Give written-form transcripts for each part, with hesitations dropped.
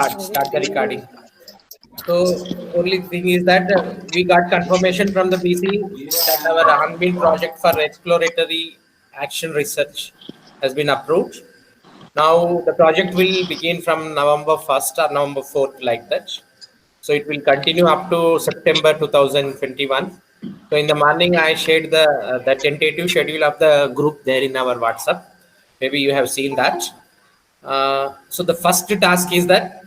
Start the recording. So only thing is that we got confirmation from the BC that our Hanbin project for exploratory action research has been approved. Now the project will begin from November 1st or November 4th, like that. So it will continue up to September 2021. So in the morning, I shared the tentative schedule of the group there in our WhatsApp. Maybe you have seen that. So the first task is that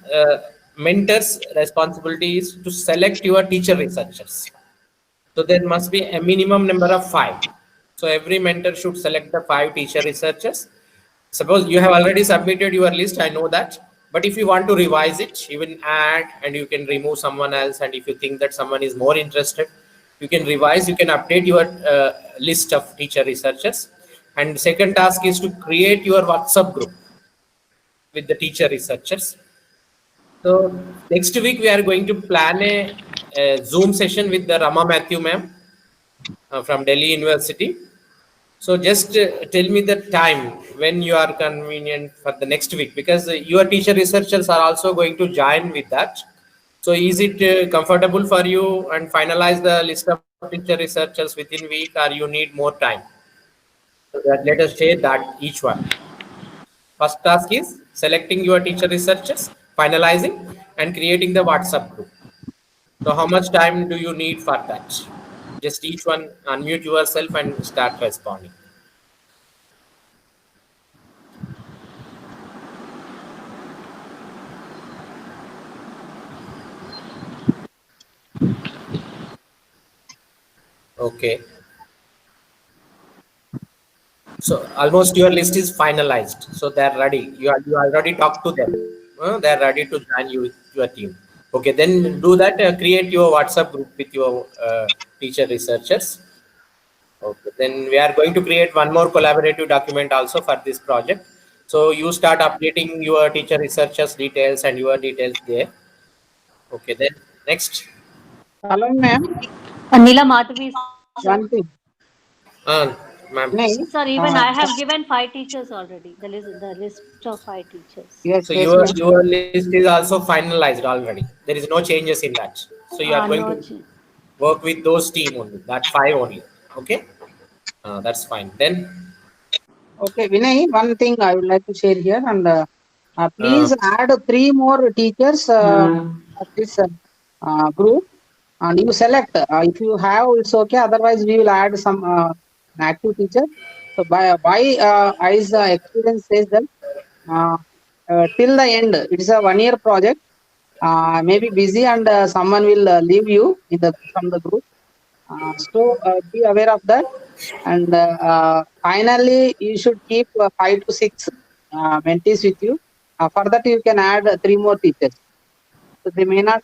mentor's responsibility is to select your teacher researchers. So there must be a minimum number of 5. So every mentor should select the 5 teacher researchers. Suppose you have already submitted your list, I know that. But if you want to revise it, you will add and you can remove someone else. And if you think that someone is more interested, you can revise, you can update your list of teacher researchers. And second task is to create your WhatsApp group with the teacher researchers. So next week we are going to plan a Zoom session with the Rama Matthew ma'am from Delhi University. So just tell me the time when you are convenient for the next week, because your teacher researchers are also going to join with that. So is it comfortable for you and finalize the list of teacher researchers within week, or you need more time? So that let us share that each one. First task is selecting your teacher researchers, finalizing and creating the WhatsApp group. So how much time do you need for that? Just each one unmute yourself and start responding. Okay. So almost your list is finalized. So they're ready. You already talked to them. They're ready to join your team. Okay, then do that. Create your WhatsApp group with your teacher researchers. Okay, then we are going to create one more collaborative document also for this project. So you start updating your teacher researchers details and your details there. Okay, then next. Hello, ma'am. Anila Madhavi. One thing. Ma'am. Sir, even I have given 5 teachers already. The list of 5 teachers. Yes, So yes, your list is also finalized already. There is no changes in that. So you are going to work with those team only, that 5 only. Okay, that's fine. Then. Okay, Vinay, one thing I would like to share here, and please add 3 more teachers of this group, and you select. If you have, it's okay. Otherwise, we will add some active teacher. So by as the experience says that till the end, it is a 1-year project. Maybe busy and someone will leave you from the group. So be aware of that. And finally, you should keep 5 to 6 mentees with you. For that, you can add 3 more teachers. So they may not.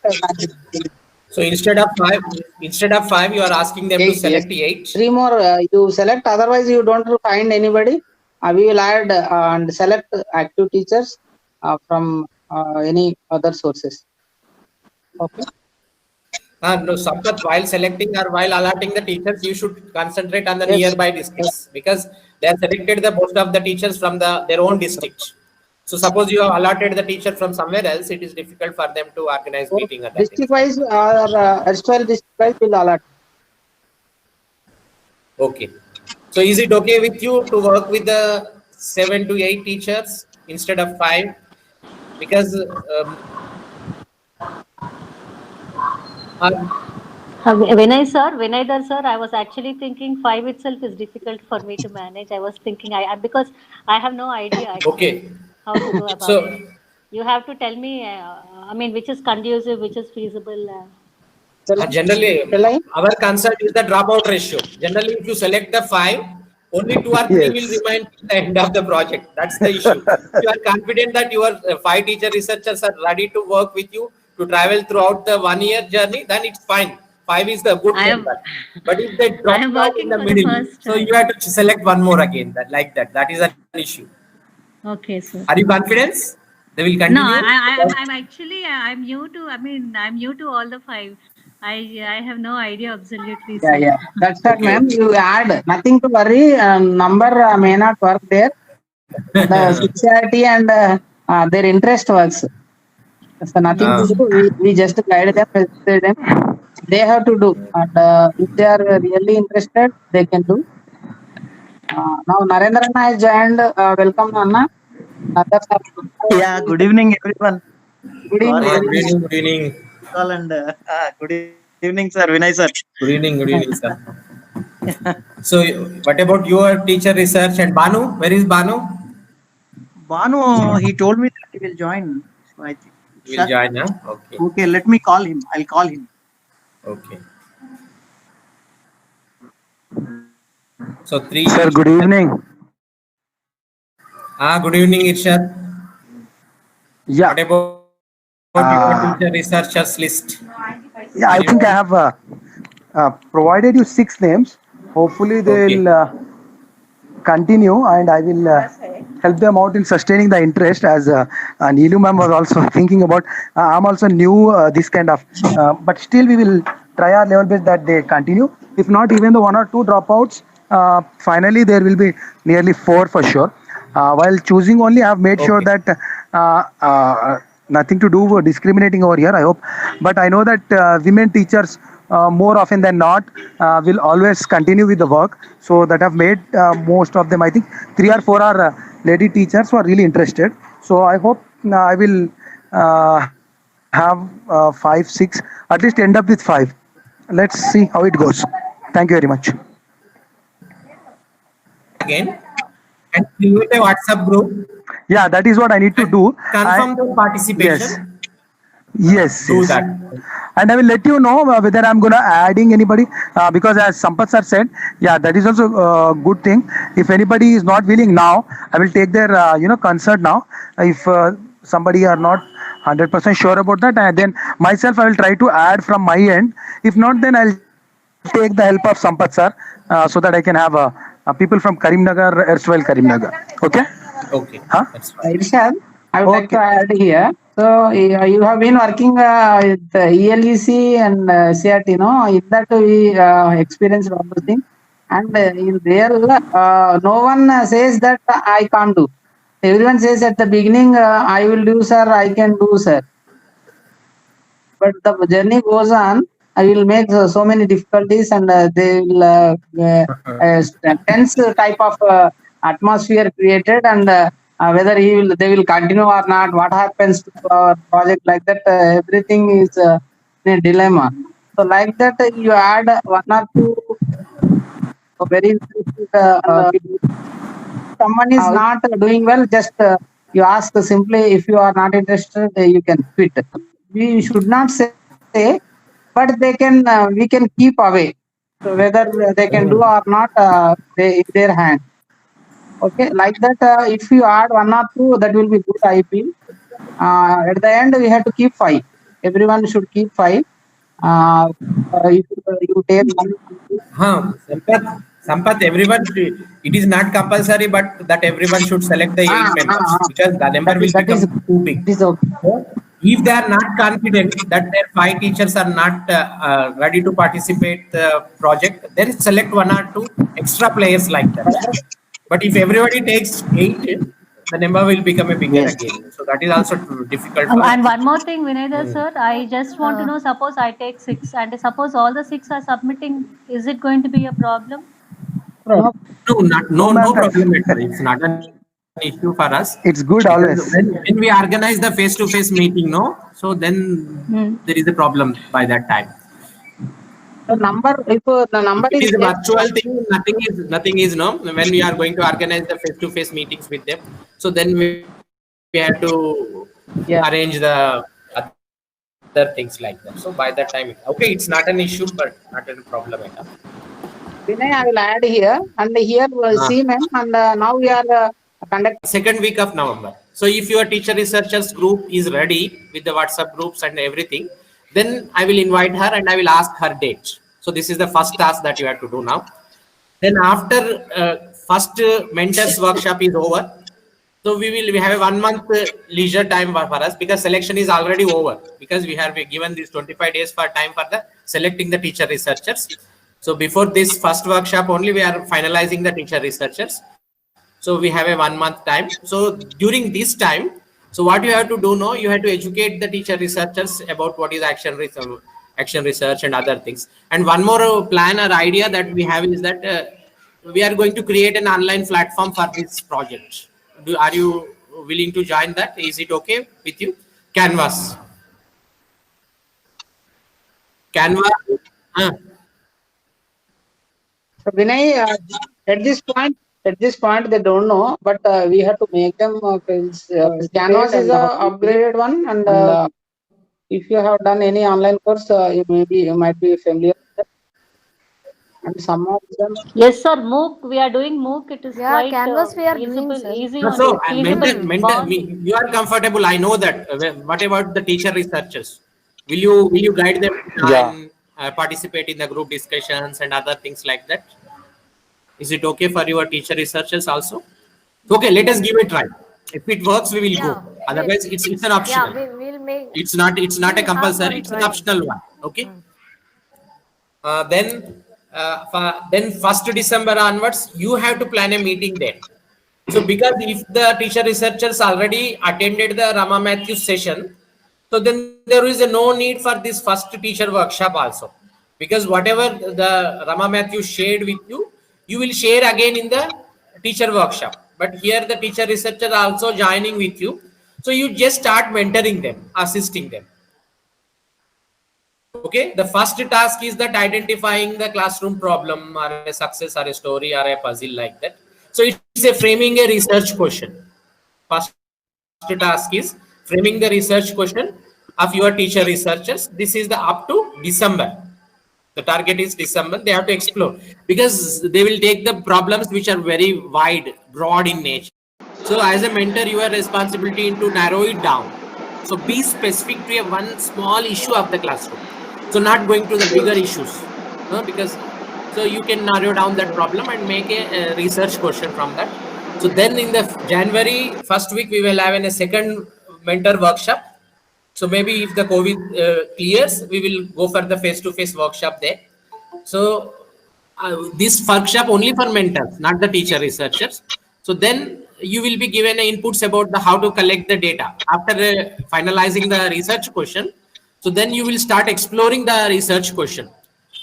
So instead of 5, you are asking them to select 8. 3 more you select. Otherwise, you don't find anybody. We will add and select active teachers from any other sources. Okay. No, Sampath, while selecting or while allotting the teachers, you should concentrate on the nearby districts, because they have selected the most of the teachers from their own district. So suppose you have allotted the teacher from somewhere else, it is difficult for them to organize meeting. District wise or erstwhile district wise will allot. Okay. So is it okay with you to work with the 7 to 8 teachers instead of 5? Because Vinay sir, I was actually thinking 5 itself is difficult for me to manage. I was thinking because I have no idea actually how to go about it. You have to tell me, which is conducive, which is feasible. Generally, our concern is the dropout ratio. Generally, if you select the 5, only 2 or 3 will remain at the end of the project. That's the issue. If you are confident that your 5 teacher researchers are ready to work with you to travel throughout the 1-year journey, then it's fine. 5 is the good number. But if they drop out in the middle, so you have to select one more again. That is an issue. Okay, sir. Are you confident? They will continue. No, I'm new to. I'm new to all the 5. I have no idea absolutely. Yeah. That's that, ma'am. You add, nothing to worry. Number may not work there. The sincerity and their interest works. So nothing to do. We just guide them, assisted them. They have to do. And if they are really interested, they can do. Now Narendra Anna has joined. Welcome, Anna. Others are. Yeah, good evening, everyone. Good evening. Good evening. Good evening. Call and good evening, sir. Vinay, sir. Good evening, sir. So, what about your teacher research and Banu? Where is Banu? Banu, he told me that he will join. So I think. Will join, huh? Okay. Okay, let me call him. I'll call him. Okay. So, three. Sir, good evening. Good evening, Irshad. Yeah, What about your teacher researchers list? yeah. I think I have provided you 6 names. Hopefully, they'll continue, and I will help them out in sustaining the interest. As Neelu ma'am was also thinking about. I'm also new this kind of, but still we will try our level best that they continue. If not, even the 1 or 2 dropouts, finally there will be nearly 4 for sure. While choosing only, I have made sure that nothing to do with discriminating over here, I hope. But I know that women teachers more often than not will always continue with the work. So that I've made most of them. I think 3 or 4 are lady teachers who are really interested. So I hope I will have 5, 6, at least end up with 5. Let's see how it goes. Thank you very much. Again, and create a WhatsApp group. Yeah, that is what I need to do. Confirm the participation. Yes. Do yes. that. And I will let you know whether I'm gonna adding anybody because as Sampath sir said, yeah, that is also a good thing. If anybody is not willing now, I will take their consent now. If somebody are not 100% sure about that, then myself I will try to add from my end. If not, then I'll take the help of Sampath sir so that I can have people from Karimnagar, erstwhile Karimnagar. Okay? Okay. Huh? That's fine. Irshad, I would like to add here. So you have been working with ELEC and CRT, in that we experienced all those things. And in real, no one says that I can't do. Everyone says at the beginning, I will do, sir, I can do, sir. But the journey goes on. I will make so many difficulties, and they will tense type of atmosphere created, and whether they will continue or not, what happens to our project, like that, everything is in a dilemma. So like that, you add 1 or 2 very interesting. Someone is not doing well, just you ask simply, if you are not interested, you can quit. We should not say, but they can. We can keep away. So whether they can do or not, they in their hand. Okay, like that. If you add 1 or 2, that will be good, I feel. At the end, we have to keep 5. Everyone should keep 5. If you take Sampath, everyone, it is not compulsory, but that everyone should select the 8 members because the number will become too big. So, if they are not confident that their 5 teachers are not ready to participate the project, then select 1 or 2 extra players like that. But if everybody takes 8, the number will become a bigger again. So that is also difficult. And one more thing, Vinay sir, I just want to know, suppose I take 6 and suppose all the 6 are submitting, is it going to be a problem? No problem. It's not an issue for us. It's good always. When we organize the face-to-face meeting, so then there is a problem by that time. the number, if the number It is is a virtual thing. Nothing is when we are going to organize the face-to-face meetings with them. So then we have to arrange the other things like that. So by that time, it's not an issue, but not a problem at all. Vinay, I will add here, and here see, ma'am, and now we are conducting. 2nd week of November. So if your teacher researchers group is ready with the WhatsApp groups and everything, then I will invite her and I will ask her date. So this is the first task that you have to do now. Then after first mentors workshop is over, so we have a 1 month leisure time for us because selection is already over because we have given these 25 days for time for the selecting the teacher researchers. So before this first workshop only, we are finalizing the teacher researchers. So we have a 1 month time. So during this time, So what you have to do now, you have to educate the teacher researchers about what is action research and other things. And one more plan or idea that we have is that we are going to create an online platform for this project. Are you willing to join that? Is it okay with you? Canvas. Canva. So Vinay, at this point, they don't know, but we have to make them. Canvas is a upgraded one, and if you have done any online course, you might be familiar with that. And some of them. Yes, sir. MOOC. We are doing MOOC. It is Yeah, quite Canvas we are doing, feasible, sir. easy. So, feasible. you are comfortable. I know that. What about the teacher researchers? Will you guide them and participate in the group discussions and other things like that? Is it okay for your teacher researchers also? Okay, let us give it a try. If it works, we will go. Otherwise, it's an optional. Yeah, we'll make. It's not a have compulsory. one It's an try. optional one. Okay. Then 1st December onwards, you have to plan a meeting there. So because if the teacher researchers already attended the Rama Matthews session, so then there is no need for this first teacher workshop also. Because whatever the Rama Matthews shared with you, you will share again in the teacher workshop. But here the teacher researcher also joining with you. So you just start mentoring them, assisting them. Okay, the first task is that identifying the classroom problem or a success or a story or a puzzle like that. So it's a framing a research question. First task is framing the research question of your teacher researchers. This is the up to December. The target is December. They have to explore because they will take the problems which are very wide, broad in nature. So as a mentor, your responsibility is to narrow it down. So be specific to a one small issue of the classroom. So not going to the bigger issues, because so you can narrow down that problem and make a research question from that. So then in the January first week, we will have a second mentor workshop. So maybe if the COVID clears, we will go for the face-to-face workshop there. So this workshop only for mentors, not the teacher researchers. So then you will be given inputs about the how to collect the data after finalizing the research question. So then you will start exploring the research question.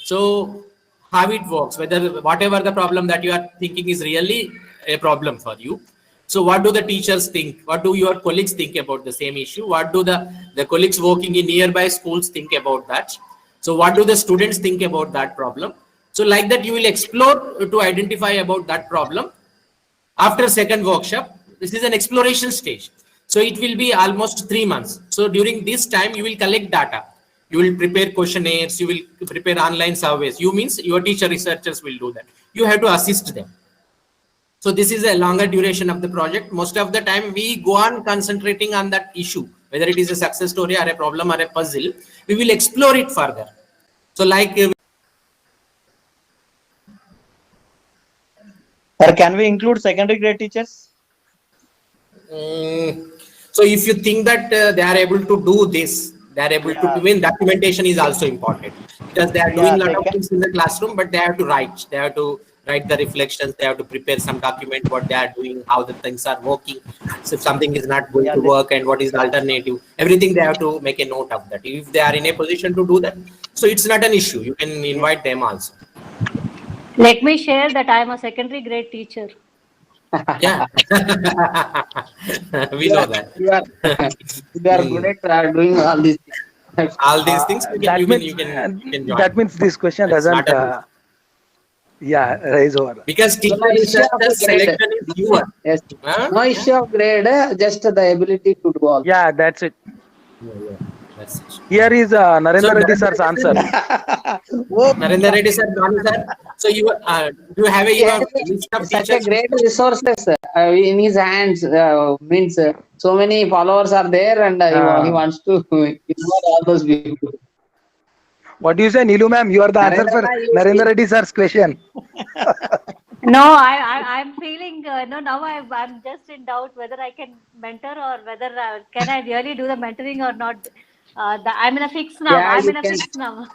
So how it works, whether whatever the problem that you are thinking is really a problem for you. So what do the teachers think? What do your colleagues think about the same issue? What do the colleagues working in nearby schools think about that? So what do the students think about that problem? So like that, you will explore to identify about that problem. After second workshop, this is an exploration stage. So it will be almost 3 months. So during this time, you will collect data. You will prepare questionnaires. You will prepare online surveys. You means your teacher researchers will do that. You have to assist them. So this is a longer duration of the project. Most of the time, we go on concentrating on that issue, whether it is a success story or a problem or a puzzle. We will explore it further. So like... Or can we include secondary grade teachers? So if you think that they are able to do this, they are able to do, documentation is also important because they are doing a lot of things in the classroom, but they have to write. They have to write the reflections. They have to prepare some document what they are doing, how the things are working. So if something is not going to work and what is the alternative, everything they have to make a note of that. If they are in a position to do that, so it's not an issue. You can invite them also. Let me share that I am a secondary grade teacher. Yeah, we know that. You are good at doing all these things. All these things you can join. That means this question doesn't raise over. Because teacher researcher selection is your. Yes. Huh? No issue of grade, just the ability to do all. Yeah, that's it. Yeah, that's it. Here is Narendra Reddy sir's answer. Narendra Reddy sir, Bhanu sir. So you do you have a list of Such a teachers? great resources in his hands. Means so many followers are there, and he wants to involve all those people. What do you say, Neelu ma'am? You are the answer for Narendra Reddy sir's question. No, I'm feeling no. Now I'm just in doubt whether I can mentor or whether can I really do the mentoring or not. I'm in a fix now. Yeah, I'm you in a can. fix now.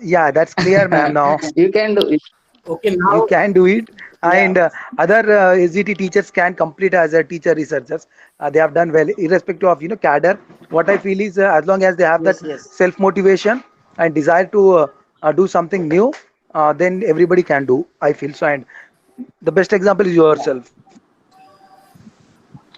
Yeah, that's clear, ma'am. Now. You can do it. Okay, You now can do it, and yeah. other SGT teachers can complete as a teacher researchers. They have done well, irrespective of cadre. What I feel is as long as they have that Yes, yes. self motivation and desire to do something new, then everybody can do. I feel so, and the best example is yourself.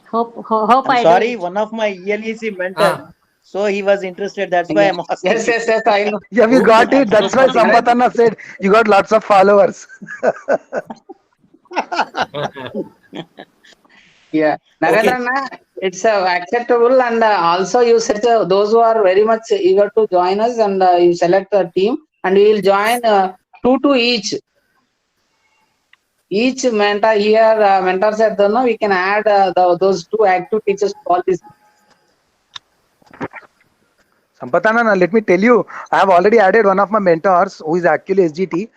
Hope I'm I do sorry, it. one of my ELEC mentor, Ah, so he was interested. That's why Yeah. I'm asking Yes, you. yes, yes. I know. Yeah, we okay. got it. So That's why for that, Sampathana said you got lots of followers. Yeah. Okay. Narendra, it's acceptable. And also, you said those who are very much eager to join us, and you select a team, and we will join two to each. Each mentor here, mentor said, no, we can add those two active teachers to all these. Sampathana, now let me tell you, I have already added one of my mentors who is actually SGT,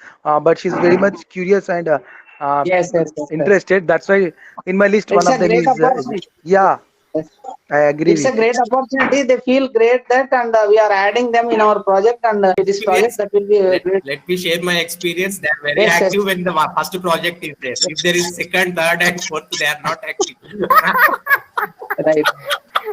but she's very much curious and uh, Yes, yes, yes, yes. interested. That's why in my list, one It's a of them great is opportunity. yeah, Yes. I agree It's a with you. great opportunity. They feel great that, and we are adding them in our project, and this project Experience. that will be great. Let me share my experience. They are very Yes, yes. active when the first project is there. If there is second, third, and fourth, they are not active. Right,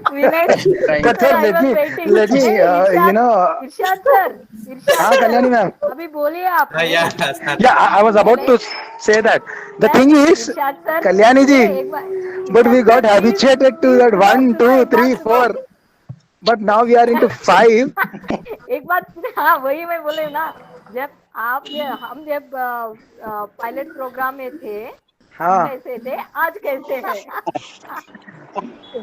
Vinay, right. That's sir, what I was waiting. let me, Hey, Irshad, uh, Irshad sir, Irshad sir, Kalyani ma'am. अभी बोलिए आप Yeah, नहीं sir. Yeah, I was about मैंने to say that. The sir thing is, Irshad sir Kalyani ये ji, एक बार but we Irshad sir got please habituated to please that सुनो one, सुनो two, एक बात three, सुनो four. But now we are into five. एक बात हाँ वही मैं बोले ना जब आप ये हम जब पायलट प्रोग्राम में थे तब हाँ. कैसे थे आज कैसे हैं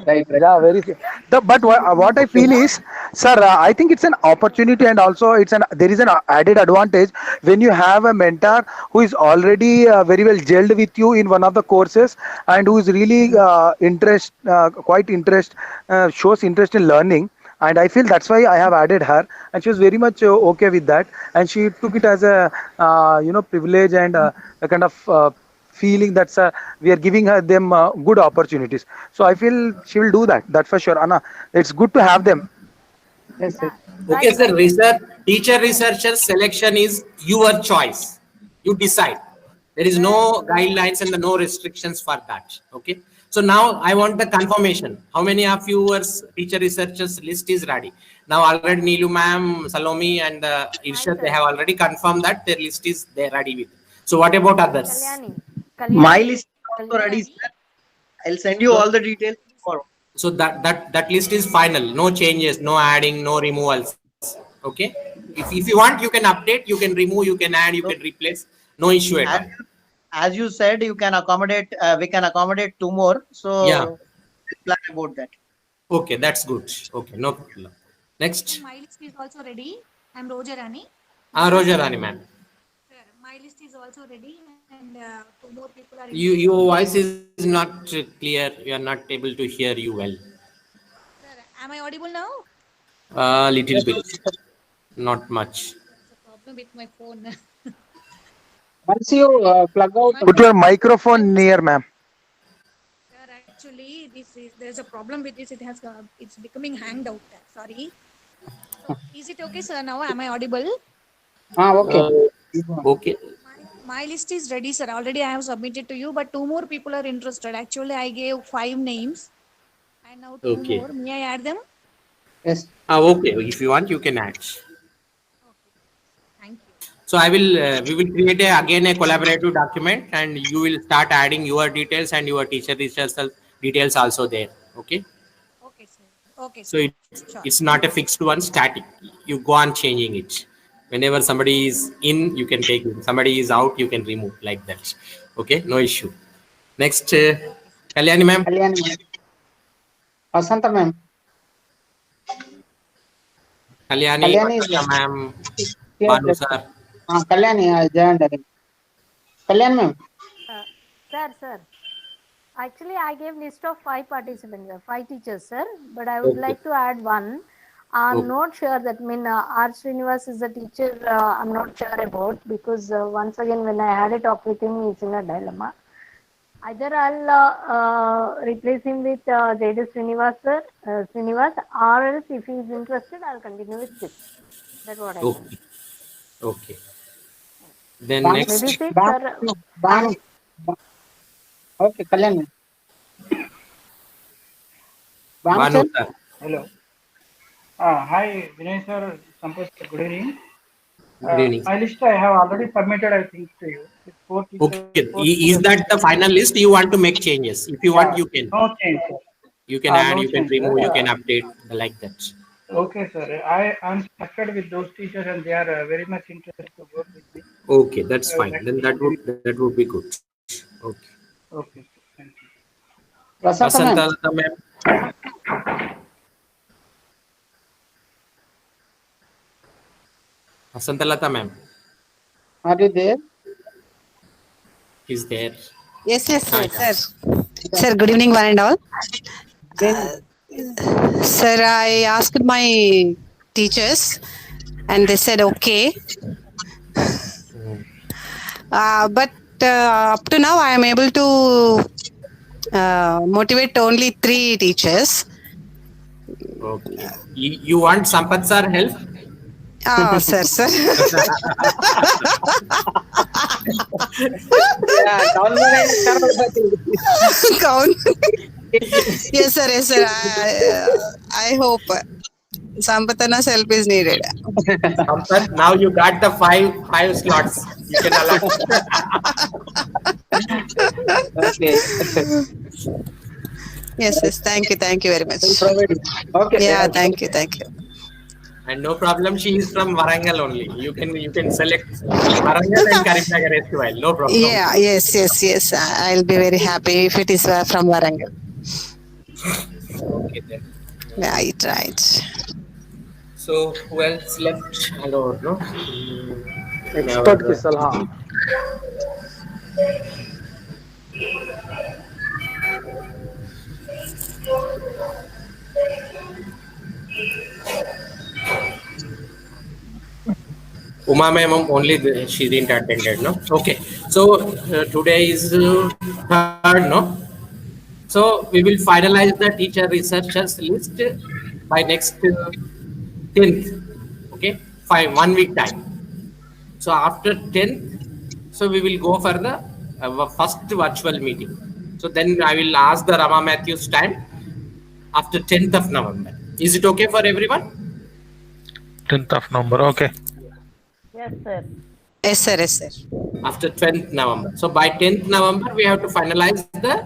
Right, right. Yeah, very. But what I feel is, sir, I think it's an opportunity, and also there is an added advantage when you have a mentor who is already very well gelled with you in one of the courses and who is really quite shows interest in learning. And I feel that's why I have added her, and she was very much okay with that, and she took it as a privilege and a kind of. Feeling that we are giving her them good opportunities, so I feel she will do that. That's for sure, Anna. It's good to have them. Yes, yes. yeah Okay, right sir. right Teacher researcher selection is your choice. You decide. There is right no guidelines and no restrictions for that. Okay. So now I want the confirmation. How many of yours teacher researchers list is ready? Now already Neelu ma'am, Salomi and right Irshad, they sir have already confirmed that their list is they ready with. So what about others? Kalyani My Kalyani list is also ready, Kalyani sir. I'll send you all So the details tomorrow. so that list is final. No changes, no adding, no removals. Okay. If you want, you can update, you can remove, you can add, you can So replace. No issue at as all. as you said, you can accommodate. We can accommodate two more. So Yeah. we'll plan about that. Okay, that's good. Okay, no problem. Sir, Next. my list is also ready. I'm Roja Rani. Roger Rani, ma'am. Sir, my list is also ready, and two more people are interested. Your voice is not clear. We are not able to hear you well. Sir, am I audible now? Little bit, not much. There's a problem with my phone. Once you plug out, My Put your list is microphone ready. near, ma'am. Sir, actually, there's a problem with this. It's becoming hanged out. Sorry. So, is it okay, sir? Now, am I audible? okay. Okay. My list is ready, sir. Already I have submitted to you, but two more people are interested. Actually, I gave 5 names, and now two Okay. more. May I add them? Yes. Okay. If you want, you can add. Okay. Thank you. So we will create again a collaborative document, and you will start adding your details and your teacher research details also there. Okay. Okay, sir. Okay, So sir. Sure. it's not a fixed one, static. You go on changing it. Whenever somebody is in, you can take it. Somebody is out, you can remove like that. Okay, no issue. Next, Okay, sir. Kalyani ma'am. Kalyani ma'am. Vasanta ma'am. Kalyani, Kalyani is Vasanta ma'am, here. Banu sir. Kalyani, I joined again. Kalyani ma'am. sir actually I gave list of 5 participants 5 teachers sir but I would Okay. like to add one I'm Okay. not sure that R. Srinivas is a teacher I'm not sure about because once again when I had a talk with him he's in a dilemma either I'll replace him with J.D. Srinivas or else if he's interested I'll continue with this that's what I think Okay. Okay. Then Banu, next, Maybe six Banu, or Banu. Okay, Kalyan. Banu Banu sir. sir. Hello. Hi, Vinay sir, Sampath sir, good evening. Good evening. My list I have already submitted, I think, to you. With four teachers. Okay, Four is that the final list? You want to make changes? If you want, yeah, you can. no change, sir. You can add, No you can change, remove, you sir. can update like that. Okay, sir. I am satisfied with those teachers and they are very much interested to work with me. Okay, that's fine. That Then is that would be good. Okay. okay, sir. Thank you. Vasanta ma'am. Vasantalata ma'am. Vasantalata ma'am Are you there? is there. Yes, sir. Yeah. Sir, good evening, one and all. Then Sir, I asked my teachers and they said okay. But up to now, I am able to motivate only 3 teachers. Okay. You want Sampath sir help? Sir. yeah, Count. Yes, sir. I hope Sampathana's help is needed. Sampath, now you got the five slots. You can allot. Okay. Yes. Thank you very much. Okay. Yeah, thank you. And no problem, she is from Warangal only. You can select Warangal and Karimnagar as well. No problem. Yeah, yes. I'll be very happy if it is from Warangal. Okay then. Right. So who else left? Hello, no? Expert की सलाह. Uma ma'am only she didn't attended, no? Okay. So today is third, no? So we will finalize the teacher researchers list by next 10th. Okay, 1 week time. So after 10th, so we will go for the first virtual meeting. So then I will ask the Rama Matthews time after 10th of November. Is it okay for everyone? 10th of November, okay. yes, sir. Yes, sir. After 10th November. So by 10th November, we have to finalize the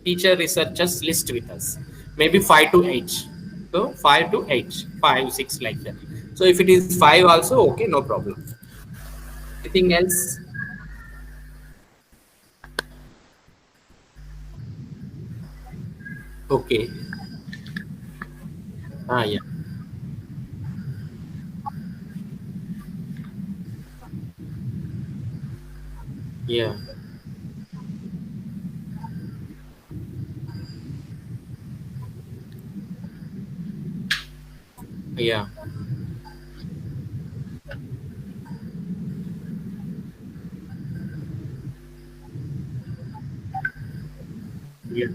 teacher researchers list with us. Maybe 5 to 8. So 5 to 8, 5, 6 like that. So if it is 5 also, okay, no problem. Anything else? Okay. Yeah. Yeah. Yeah. Yeah.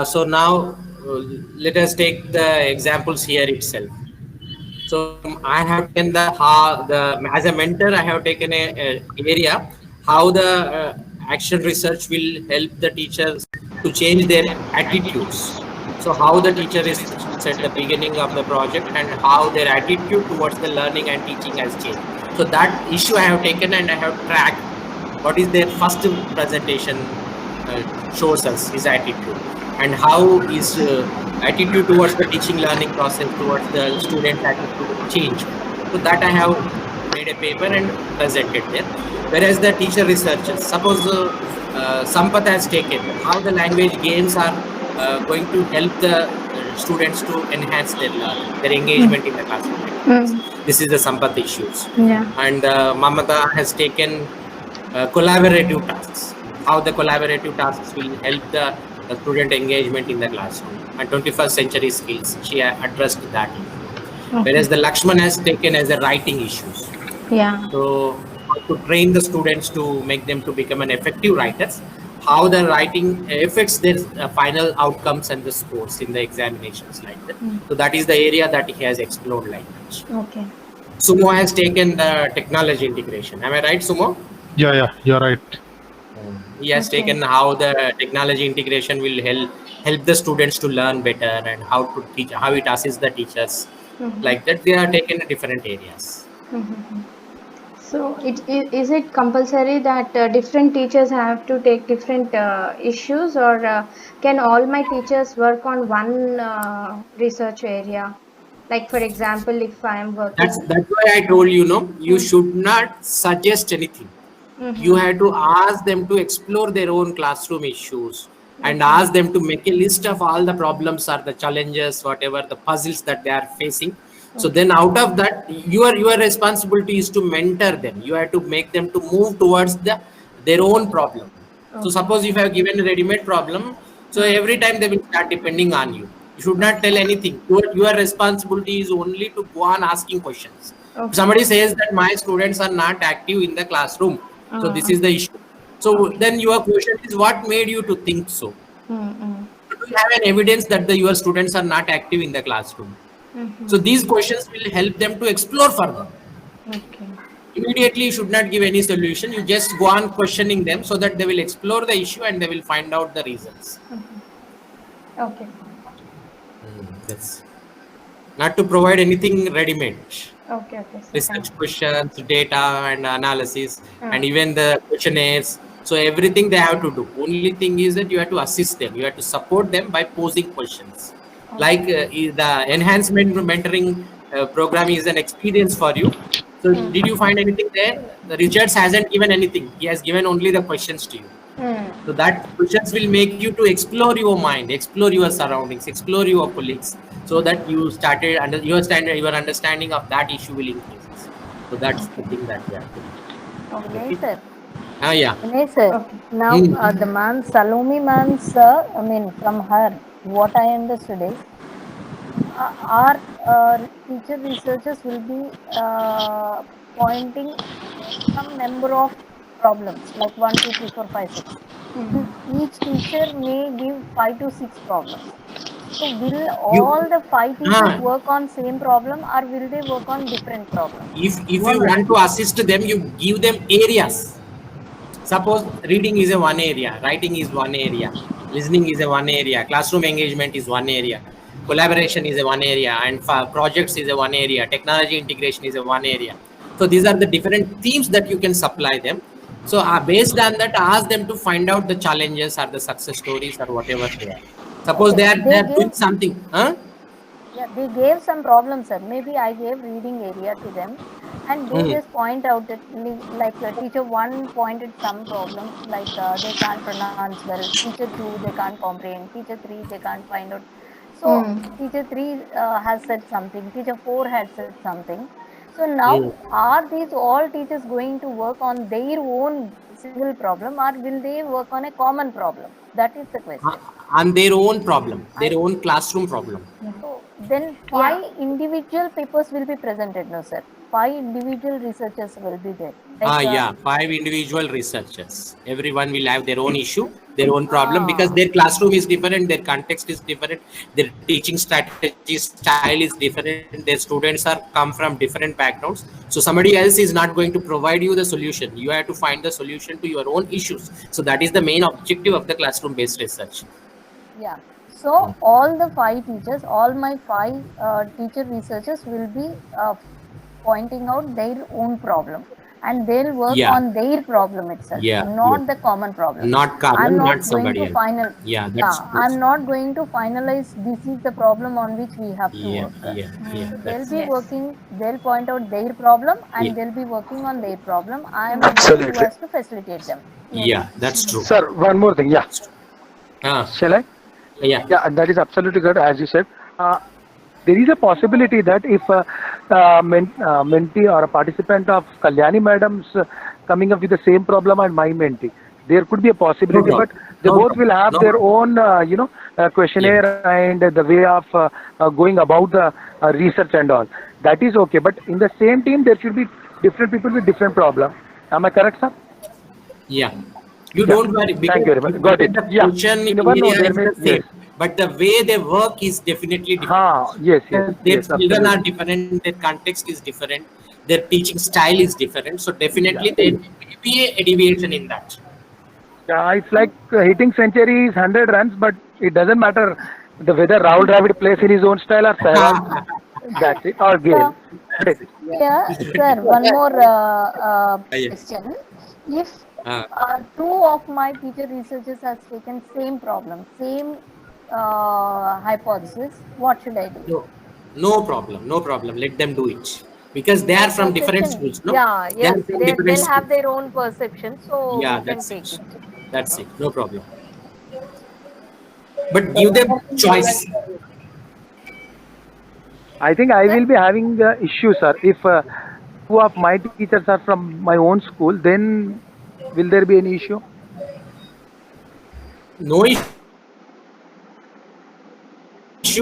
So now let us take the examples here itself. So I have taken as a mentor, I have taken a area how the action research will help the teachers to change their attitudes. So how the teacher is at the beginning of the project and how their attitude towards the learning and teaching has changed. So that issue I have taken and I have tracked what is their first presentation shows us his attitude and how his attitude towards the teaching learning process towards the student attitude change. So that I have made a paper and presented there. Whereas the teacher researchers, suppose Sampath has taken how the language games are going to help the students to enhance their learning, their engagement in the classroom. This is the Sampath issues. Yeah. And Mamata has taken collaborative tasks, how the collaborative tasks will help the student engagement in the classroom, and 21st century skills, she addressed that. Okay. Whereas the Lakshman has taken as the writing issues. Yeah. So how to train the students to make them to become an effective writers, how the writing affects their final outcomes and the scores in the examinations like that. So that is the area that he has explored like that. Okay. Sumo has taken the technology integration. Am I right, Sumo? Yeah, you're right. He has taken how the technology integration will help the students to learn better and how to teach, how it assists the teachers. Like that, they are taken in different areas. So is it compulsory that different teachers have to take different issues, or can all my teachers work on one research area? Like, for example, if I am working. That's why I told you, you should not suggest anything. You have to ask them to explore their own classroom issues and ask them to make a list of all the problems or the challenges, whatever the puzzles that they are facing. So then out of that, your responsibility is to mentor them. You have to make them to move towards their own problem. So suppose if I have given a ready-made problem, so every time they will start depending on you. You should not tell anything. Your responsibility is only to go on asking questions. If somebody says that my students are not active in the classroom, so this is the issue. So then your question is, what made you to think so? Do you have an evidence that your students are not active in the classroom? So these questions will help them to explore further. Immediately you should not give any solution. You just go on questioning them so that they will explore the issue and they will find out the reasons. Okay. That's not to provide anything ready-made. Okay. Research questions, data and analysis, and even the questionnaires. So everything they have to do. Only thing is that you have to assist them. You have to support them by posing questions. Like the enhancement mentoring program is an experience for you. So did you find anything there? The Richards hasn't given anything. He has given only the questions to you. So that questions will make you to explore your mind, explore your surroundings, explore your colleagues, so that you started your understanding of that issue will increase. So that's the thing that we have to do. Okay, sir. Yeah. Vinay sir, now the man, Salome man, sir, I mean from her, what I understood is, our teacher researchers will be pointing some number of problems, like 1, 2, 3, 4, 5, 6. Each teacher may give 5 to 6 problems. So will all the 5 teachers work on same problem, or will they work on different problems? If you want to assist them, you give them areas. Suppose reading is a one area, writing is one area, listening is a one area, classroom engagement is one area, collaboration is a one area, and projects is a one area, technology integration is a one area. So these are the different themes that you can supply them. So based on that, ask them to find out the challenges or the success stories or whatever they are. Suppose they are doing something. Yeah, they gave some problems, sir. Maybe I gave reading area to them, and they just point out that, like teacher 1 pointed some problems, like they can't pronounce well. Teacher 2, they can't comprehend. Teacher 3, they can't find out. So teacher 3 has said something. Teacher 4 had said something. So now, are these all teachers going to work on their own single problem, or will they work on a common problem? That is the question. On their own problem, their own classroom problem. So then 5 individual papers will be presented, no sir? 5 individual researchers will be there. Like, 5 individual researchers. Everyone will have their own issue, their own problem, because their classroom is different, their context is different, their teaching strategy style is different, their students are come from different backgrounds. So somebody else is not going to provide you the solution. You have to find the solution to your own issues. So that is the main objective of the classroom-based research. Yeah. So all the 5 teachers, all my 5 teacher researchers will be pointing out their own problem, and they'll work on their problem itself, not the common problem. Not common, I'm not somebody else. I'm not going to finalize this is the problem on which we have to work. So they'll be working, they'll point out their problem, and they'll be working on their problem. I am the one who has to facilitate them. Yeah, that's true. Sir, one more thing. Shall I? Yeah, that is absolutely good, as you said. There is a possibility that if a mentee or a participant of Kalyani madam's coming up with the same problem as my mentee, there could be a possibility, but they both will have their own, questionnaire and the way of going about the research and all. That is okay, but in the same team, there should be different people with different problems. Am I correct, sir? Yeah. You Yeah. don't worry because Thank you very much. Got it. the Yeah. question You never know. area There is may, the same, yes. but the way they work is definitely different. Yes, Their yes, children are absolutely. different, their context is different, their teaching style is different. So definitely there may be a deviation in that. Yeah, it's like hitting centuries, 100 runs, but it doesn't matter whether Rahul Dravid plays in his own style or Sehwag. That's it. Or Gale. That's it. Yeah, sir, one more Yeah. question. If Uh, two of my teacher researchers has taken same problem, same hypothesis, what should I do? no problem, no problem. Let them do it because they are from different Perception. schools, no? Yeah, They are yes, from different they'll schools. have their own perception, so Yeah, we can that's take it. it. That's it. No problem. But give them choice. I think I will be having the issue, sir. If two of my teachers are from my own school, then will there be any issue? No issue,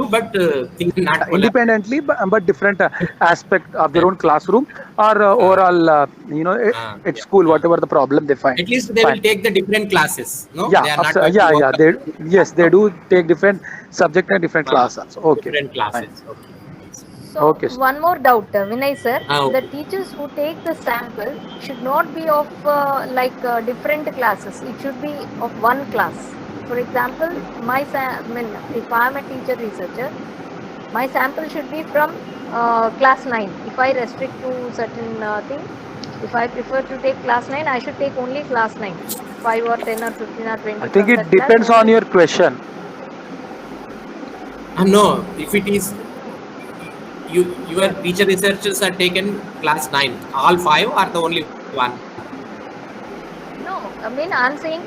but things will not collapse. Independently, but different aspect of their own classroom or overall, at school, whatever the problem they find. At least they will take the different classes. No, Yeah, they are not going to yeah. They do take different subject and different classes. Okay. different classes. Fine. Okay. So Okay, sir. one more doubt, Vinay sir. Okay. The teachers who take the sample should not be of different classes. It should be of one class. For example, if I am a teacher researcher, my sample should be from class 9. If I restrict to certain thing, if I prefer to take class 9, I should take only class 9. 5 or 10 or 15 or 20. I think from it that class depends on only. your question. No, if it is your teacher researchers are taken class 9, all 5 are the only one. No, I'm saying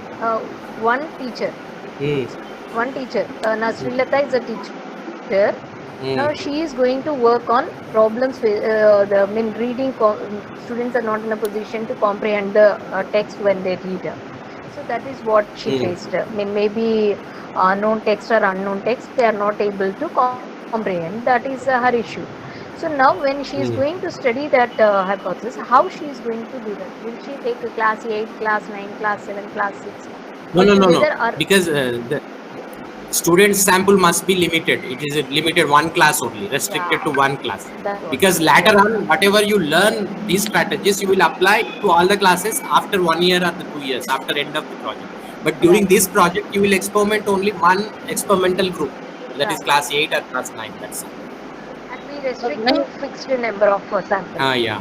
one teacher. One teacher. Now Srilata is a teacher. Now she is going to work on problems with reading. Students are not in a position to comprehend the text when they read. So that is what she faced. Maybe known text or unknown text, they are not able to comprehend. That is her issue. So now when she is going to study that hypothesis, how she is going to do that? Will she take a class 8, class 9, class 7, class 6? No. Because the student sample must be limited. It is limited one class only, restricted to one class. Because later on, whatever you learn, these strategies, you will apply to all the classes after 1 year or 2 years, after end of the project. But during this project, you will experiment only one experimental group. That is class 8 or class 9. That's it. And we restrict to fixed number of samples. Yeah.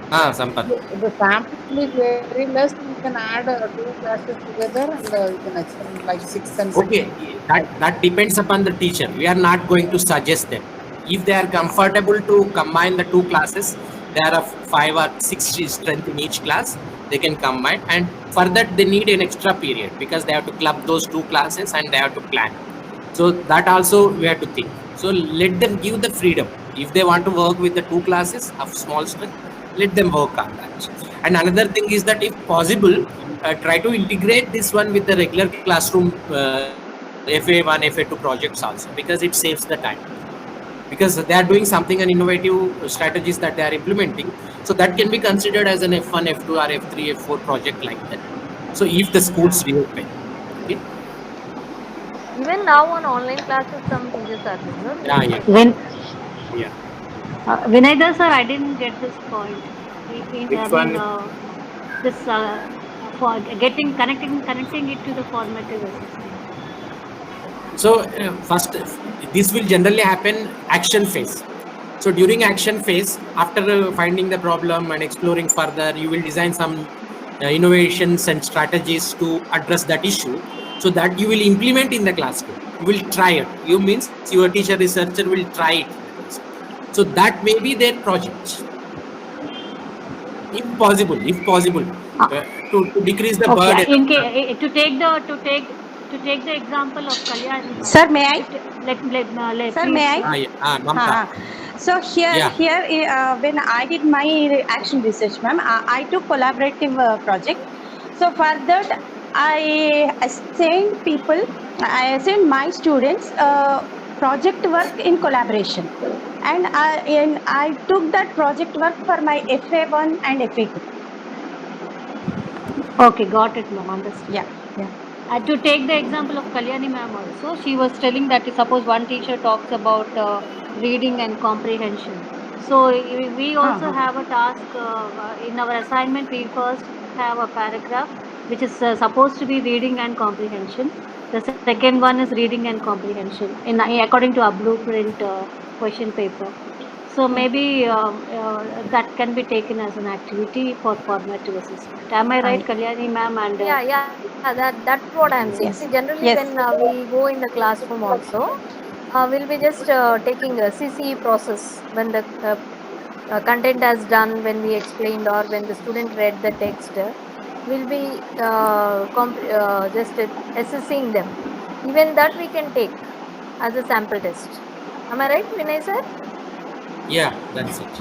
Sampath. The sample is very less. You can add 2 classes together and you can experiment like 6 and 6. Okay, that depends upon the teacher. We are not going to suggest them. If they are comfortable to combine the 2 classes, there are 5 or 6 strength in each class, they can combine, and for that they need an extra period because they have to club those 2 classes and they have to plan. So that also we have to think. So let them give the freedom. If they want to work with the 2 classes of small strength, let them work on that. And another thing is that if possible, try to integrate this one with the regular classroom FA1, FA2 projects also, because it saves the time. Because they are doing something and innovative strategies that they are implementing. So that can be considered as an F1, F2 or F3, F4 project like that. So if the schools reopen. Okay? Even now on online classes, some teachers are doing. Vinay sir, I didn't get this point. For connecting it to the formative assessment. So first, this will generally happen action phase. So during action phase, after finding the problem and exploring further, you will design some innovations and strategies to address that issue, so that you will implement in the classroom. You will try it. You means your teacher researcher will try it. So that may be their project, if possible, to decrease the burden. To take the example of Kalyan. Sir, may I? Sir, may I? So here, when I did my action research, ma'am, I took collaborative project. So for that, I assigned my students project work in collaboration. and I took that project work for my FA1 and FA2. Okay, got it, ma'am. Understood. Yeah. To take the example of Kalyani ma'am also, she was telling that suppose one teacher talks about reading and comprehension. So we also have a task in our assignment. We first have a paragraph which is supposed to be reading and comprehension. The second one is reading and comprehension according to our blueprint question paper. So maybe that can be taken as an activity for formative assessment. Am I right, Kalyani ma'am? And Yeah, that's what I'm saying. See, generally when we go in the classroom also, we'll be just taking a CCE process when the content has done, when we explained or when the student read the text, we'll be just assessing them. Even that we can take as a sample test. Am I right, Vinay sir? Yeah, that's it.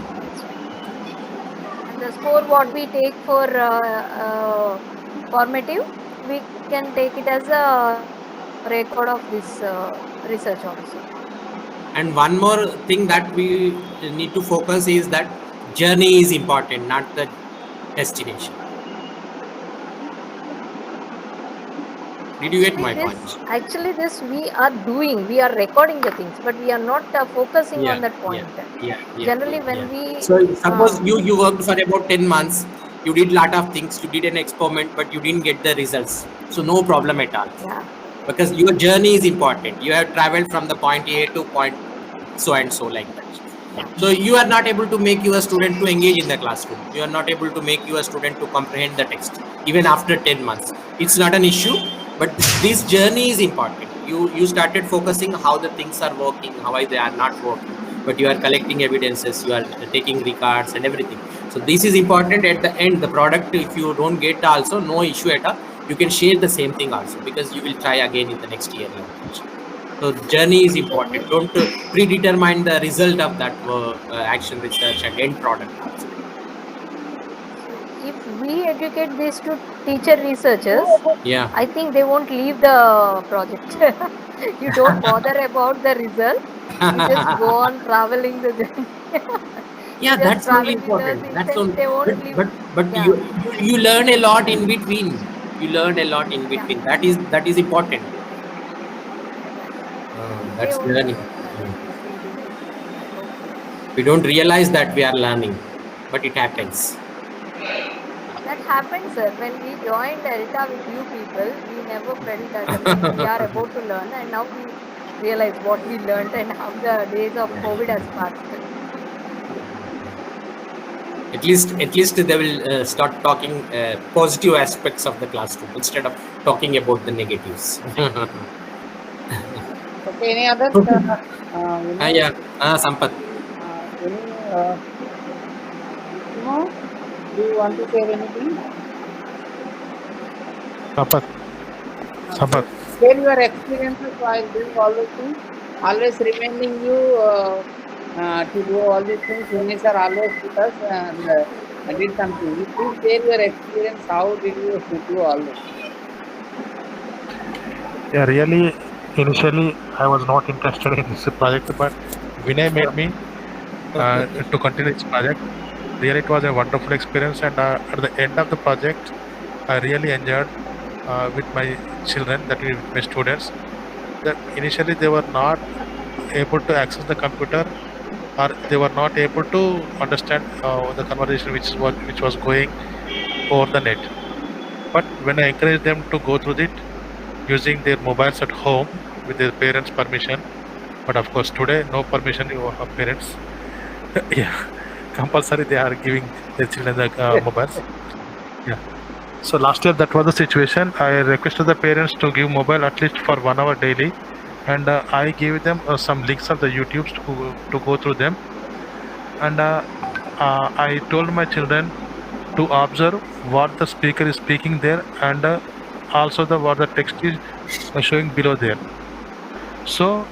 And the score what we take for formative, we can take it as a record of this research also. And one more thing that we need to focus is that journey is important, not the destination. Did you get my point? Actually, this we are doing, we are recording the things, but we are not focusing on that point. Generally, when we so suppose you worked for about 10 months, you did lot of things, you did an experiment, but you didn't get the results. So no problem at all. Because your journey is important. You have traveled from the point A to point so and so like that. So you are not able to make your student to engage in the classroom. You are not able to make your student to comprehend the text even after 10 months. It's not an issue, but this journey is important. You started focusing how the things are working, how they are not working, but you are collecting evidences, you are taking records and everything. So this is important. At the end, the product, if you don't get also, no issue at all. You can share the same thing also, because you will try again in the next year. So journey is important. Don't predetermine the result of that action research and end product also. If we educate these two teacher researchers, I think they won't leave the project. You don't bother about the result. You just go on traveling the journey. Yeah, that's really important. That's only, but you learn a lot in between. You learn a lot in between. That is important. That's learning. We don't realize that we are learning, but it happens. That happens, sir. When we joined ELTA with you people, we never felt that we are about to learn, and now we realize what we learned and how the days of COVID has passed. At least they will start talking positive aspects of the classroom instead of talking about the negatives. Okay, any other? Sampath. Do you want to share anything? Sampath. Share your experiences while doing all these things. Always reminding you to do all these things. Vinay sir always with us and did something. Please share your experience. How did you do all this? Yeah, really, initially I was not interested in this project, but Vinay made me to continue this project. Really, it was a wonderful experience, and at the end of the project, I really enjoyed with my children, that is my students. That initially they were not able to access the computer, or they were not able to understand the conversation which was going over the net. But when I encouraged them to go through it using their mobiles at home with their parents' permission, but of course today no permission of parents. Yeah, compulsory they are giving their children the mobiles. Yeah. So last year that was the situation. I requested the parents to give mobile at least for 1 hour daily, and I gave them some links of the YouTubes to go through them, and I told my children to observe what the speaker is speaking there, and also what the text is showing below there. So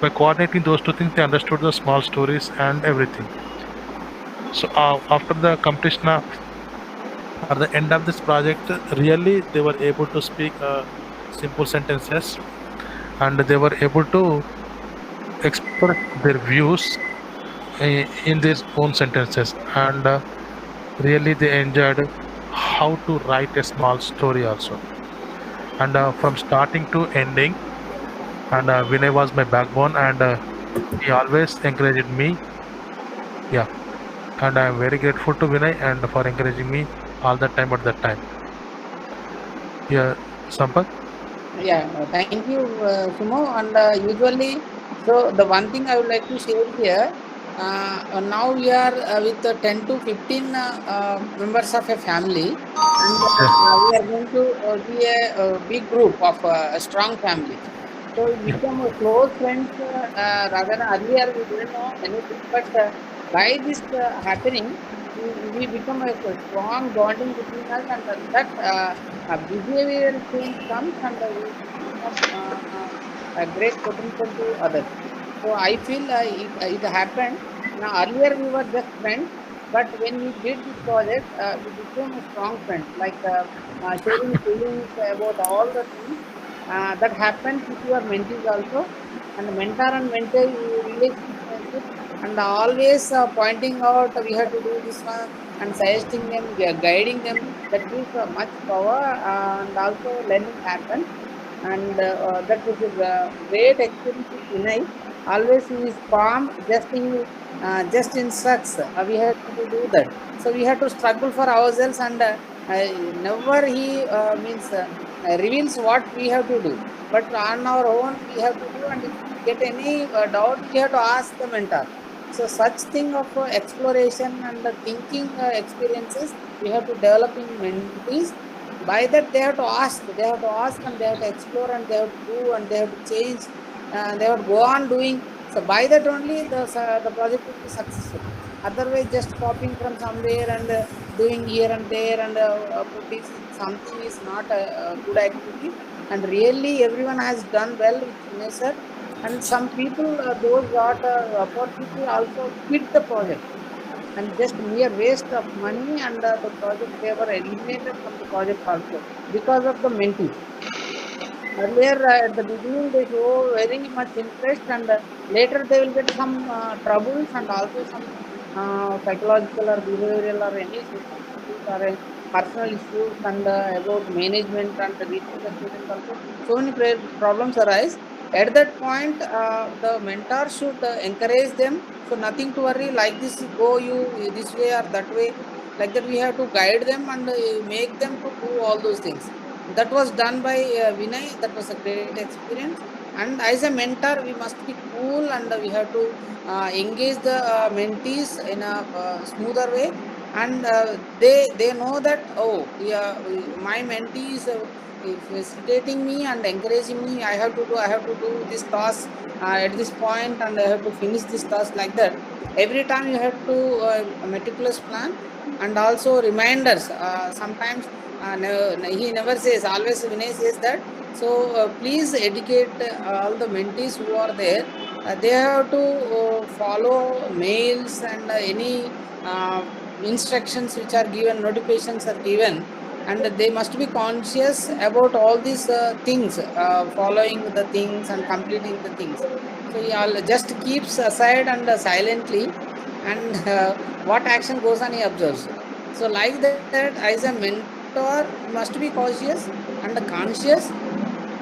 by coordinating those two things, they understood the small stories and everything. So after the completion of, at the end of this project, really they were able to speak simple sentences, and they were able to express their views in their own sentences, and really they enjoyed how to write a small story also, and from starting to ending. And Vinay was my backbone, and he always encouraged me. Yeah, and I am very grateful to Vinay and for encouraging me all the time at that time. Yeah, Sampak. Yeah, thank you, Sumo. And usually, so the one thing I would like to share here, now we are with 10 to 15 members of a family, and we are going to be a big group of a strong family. So we become close friends. Rather than earlier, we didn't know anything, but by this happening, we become a strong bonding between us, and that behavioral change comes, and we become a great potential to others. So I feel it happened. Now earlier we were just friends, but when we did this project, we became a strong friends, like sharing feelings about all the things that happens with your mentees also, and mentor and mentee relationship, and always pointing out we have to do this one and suggesting them, guiding them. That gives much power, and also learning happens. And that was a great experience with Vinay. Always he is calm, just instructs. We have to do that. So we have to struggle for ourselves, and never he means reveals what we have to do. But on our own we have to do, and if we get any doubt, we have to ask the mentor. So such thing of exploration and thinking experiences we have to develop in mentees. By that they have to ask, and they have to explore, and they have to do, and they have to change, they have to go on doing. So by that only the project will be successful. Otherwise, just copying from somewhere and doing here and there and producing something is not a good activity. And really, everyone has done well with nature. And some people, those got opportunity, also quit the project, and just mere waste of money, and the project, they were eliminated from the project also because of the mentee. Earlier, at the beginning, they show very much interest, and later they will get some troubles, and also some psychological or behavioral or any social issues or personal issues, and about management and reaching the students also. So many problems arise. At that point, the mentor should encourage them. So nothing to worry, like this, go you this way or that way. Like that, we have to guide them and make them to do all those things. That was done by Vinay. That was a great experience. And as a mentor, we must be cool, and we have to engage the mentees in a smoother way. And they know that, oh, yeah, my mentee is facilitating me and encouraging me. I have to do this task at this point, and I have to finish this task, like that. Every time you have to meticulous plan, and also reminders. Sometimes he never says, always Vinay says that. So please educate all the mentees who are there. They have to follow mails and any instructions which are given, notifications are given, and they must be conscious about all these things, following the things and completing the things. So he just keeps aside and silently, and what action goes on, he observes. So like that, as a mentor, must be cautious and conscious,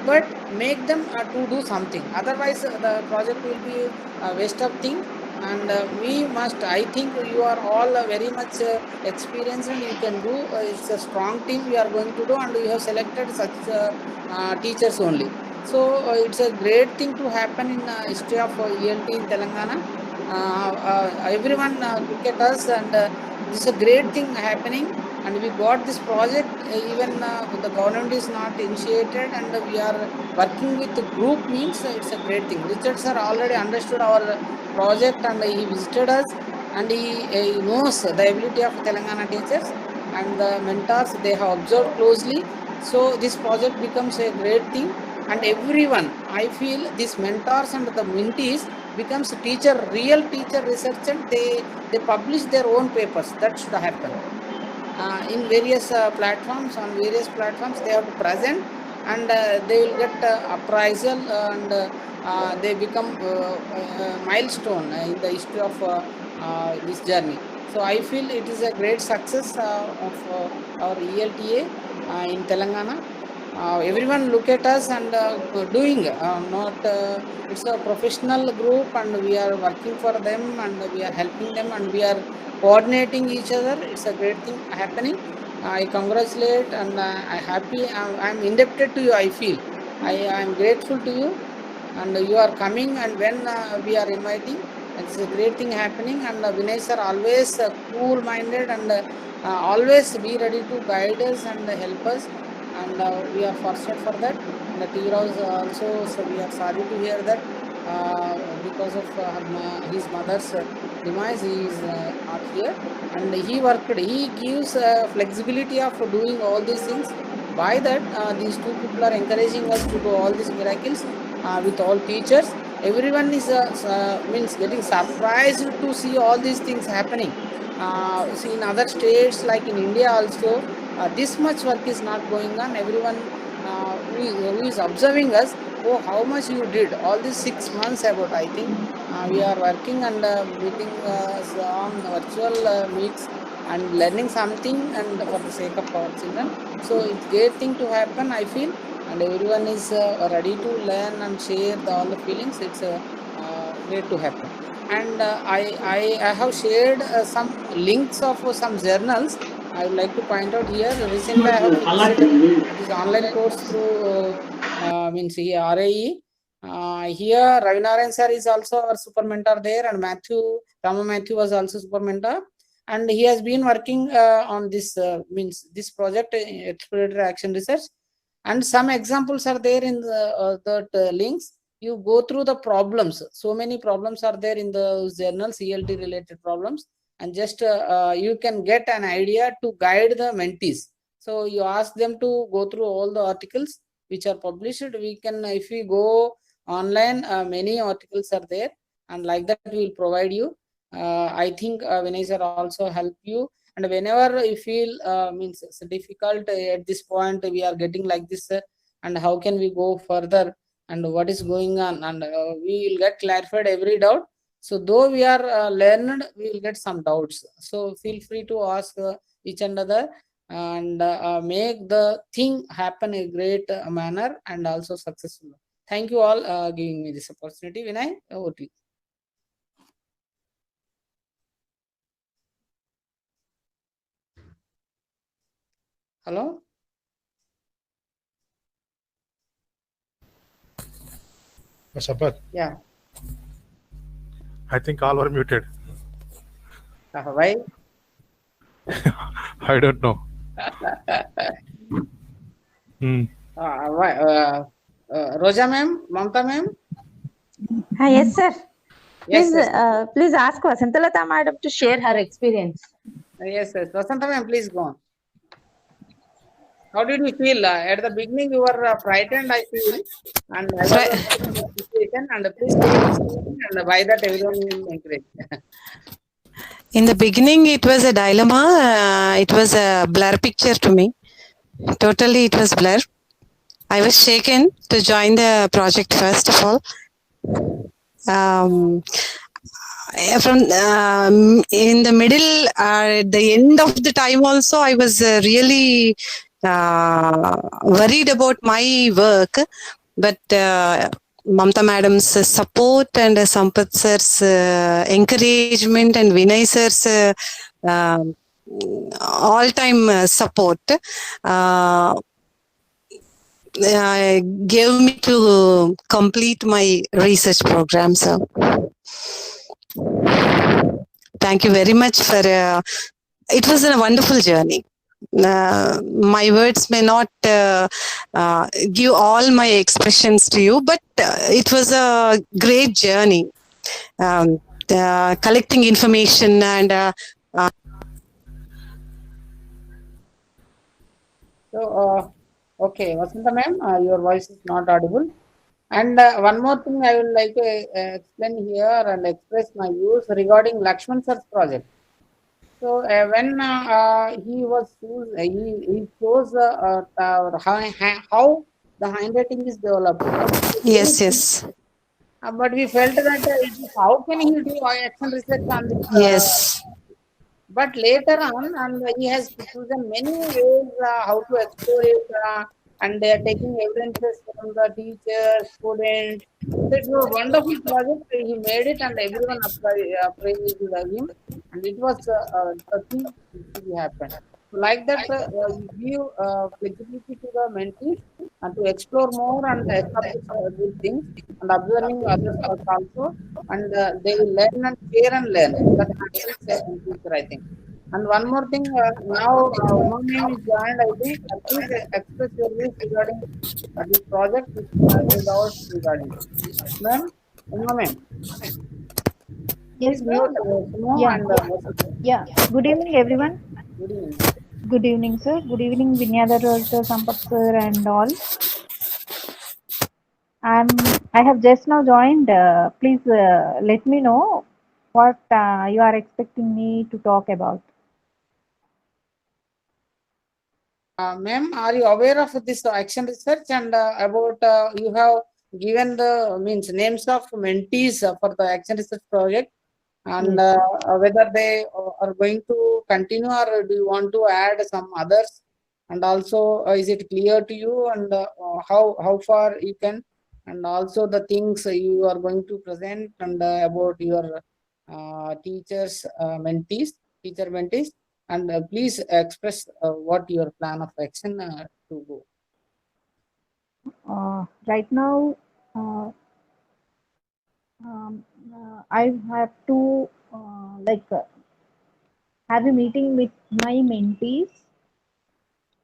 but make them to do something. Otherwise, the project will be a waste of thing. And we must, I think you are all very much experienced, and you can do. It's a strong team we are going to do, and we have selected such teachers only. So it's a great thing to happen in history of ELT in Telangana. Everyone look at us, and this is a great thing happening. And we got this project, even the government is not initiated, and we are working with the group, means it's a great thing. Richard sir already understood our project, and he visited us, and he knows the ability of Telangana teachers, and the mentors, they have observed closely. So this project becomes a great thing, and everyone, I feel, these mentors and the mentees becomes teacher, real teacher researcher. They publish their own papers. That should happen. In various platforms, on various platforms they have to present, and they will get appraisal, and they become milestone in the history of this journey. So I feel it is a great success of our ELTA in Telangana. Everyone look at us and doing not it's a professional group and we are working for them and we are helping them and we are coordinating each other. It's a great thing happening. I congratulate and I happy. I'm indebted to you. I feel I am grateful to you and you are coming and when we are inviting, it's a great thing happening. And Vinay sir always cool minded and always be ready to guide us and help us, and we are fortunate for that. And T-Rose also, so we are sorry to hear that because of his mother's demise, he is not here. And he worked, he gives flexibility of doing all these things. By that, these two people are encouraging us to do all these miracles with all teachers. Everyone is means getting surprised to see all these things happening. See in other states like in India also, this much work is not going on. Everyone who is observing us, oh, how much you did all these 6 months about. I think we are working and meeting on virtual meets and learning something and for the sake of our children. So it's great thing to happen, I feel, and everyone is ready to learn and share all the feelings. It's great to happen. And I have shared some links of some journals. I would like to point out here. Recently, I have finished this online course through means RAE. Here, Ravinarayan sir is also our super mentor there, and Rama Matthew was also super mentor, and he has been working on this means this project, exploratory action research, and some examples are there in the that links. You go through the problems. So many problems are there in the journals, ELT related problems, and just you can get an idea to guide the mentees. So you ask them to go through all the articles which are published. We can, if we go online, many articles are there, and like that we will provide you. I think Vinay sir also help you. And whenever you feel means it's difficult at this point, we are getting like this, and how can we go further? And what is going on, and we will get clarified every doubt. So though we are learned, we will get some doubts. So feel free to ask each another and make the thing happen in a great manner and also successful. Thank you all giving me this opportunity. Vinay, over to you. Hello? Sampath? Yeah. I think all were muted. Why? I don't know. Roja ma'am, Mamta ma'am? Yes, sir. Yes, Please ask Vasantalata madam to share her experience. Yes, yes. Vasanta ma'am, please go on. How did you feel? At the beginning, you were frightened, I feel, and I was in the situation, and please take the situation, and by that everyone will encourage. In the beginning, it was a dilemma. It was a blur picture to me. Totally, it was blur. I was shaken to join the project first of all. From in the middle, at the end of the time also, I was really worried about my work, but Mamta madam's support and Sampath sir's encouragement and Vinay sir's all-time support gave me to complete my research program. So thank you very much for it was a wonderful journey. My words may not give all my expressions to you, but it was a great journey. Collecting information and So, okay, Vasanta ma'am, your voice is not audible. And one more thing I would like to explain here and express my views regarding Lakshman sir's project. So when he was he chose how the handwriting is developed. Yes. But we felt that how can he do action research on this? Yes. But later on, and he has chosen many ways how to explore it, and they are taking evidences from the teachers, students. So it was a wonderful project. He made it, and everyone praised him, and it was the thing which really happened. So like that, you give flexibility to the mentees and to explore more and establish good things and observing others also, and they will learn and share and learn. That happens in future, I think. And one more thing, now Uma ma'am is joined, I think. Please express your views regarding this project, if you have any doubts regarding it. Ma'am, Uma ma'am, Yes, please mute sir. Sumo Yeah. and Yeah. Good evening, everyone. good evening. Good evening, sir. Good evening, Vinyadhar sir, Sampath sir, and all. I have just now joined. Please let me know what you are expecting me to talk about. Ma'am, are you aware of this action research and about you have given the means names of mentees for the action research project, and Yes. whether they are going to continue or do you want to add some others, and also is it clear to you, and how far you can, and also the things you are going to present, and about your teachers teacher mentees, and please express what your plan of action to go. Right now, I have to have a meeting with my mentees.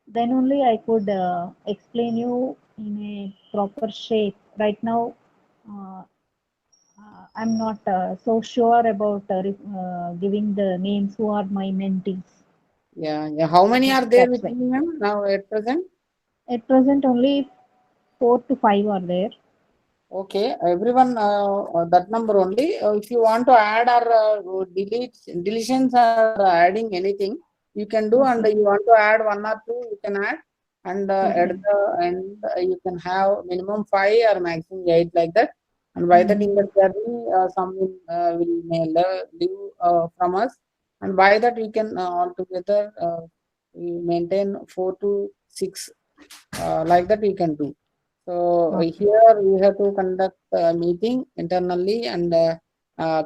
Then only I could explain you in a proper shape. Right now, uh, I'm not so sure about giving the names who are my mentees. Yeah, yeah. How many are there That's with why. you, ma'am, now at present? At present, only 4 to 5 are there. Okay, everyone, that number only. If you want to add or deletions or adding anything, you can do, and Okay. you want to add one or two, you can add, and at Okay. the end, you can have minimum 5 or maximum 8 like that. And by that in the journey, some will may leave from us, and by that we can altogether we maintain 4 to 6 like that we can do. So Okay. here we have to conduct a meeting internally and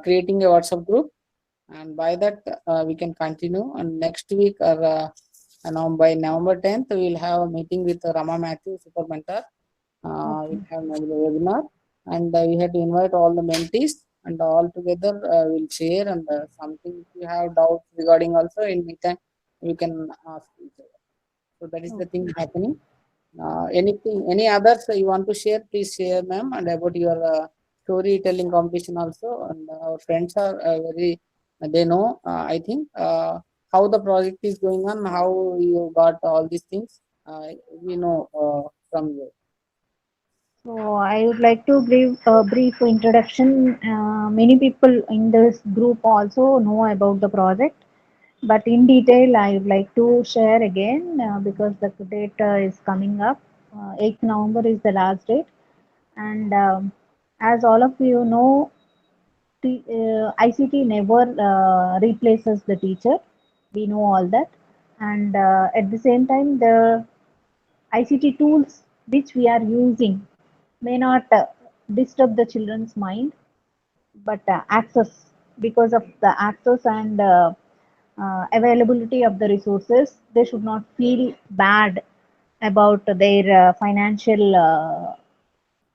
creating a WhatsApp group, and by that we can continue. And next week or now by November 10th, we will have a meeting with Rama Matthew, Super Mentor. Okay. We'll have a webinar, and we have to invite all the mentees, and all together we'll share, and something if you have doubts regarding also in meantime you can ask each other. So that is the thing Okay. happening. Anything, any others you want to share, please share, ma'am, and about your storytelling competition also. And our friends are very, they know, I think, how the project is going on, how you got all these things. We know from you. So I would like to give a brief introduction. Many people in this group also know about the project, but in detail I would like to share again because the date is coming up. 8th November is the last date, and as all of you know, ICT never replaces the teacher. We know all that, and at the same time, the ICT tools which we are using may not disturb the children's mind, but access, because of the access and availability of the resources, they should not feel bad about their financial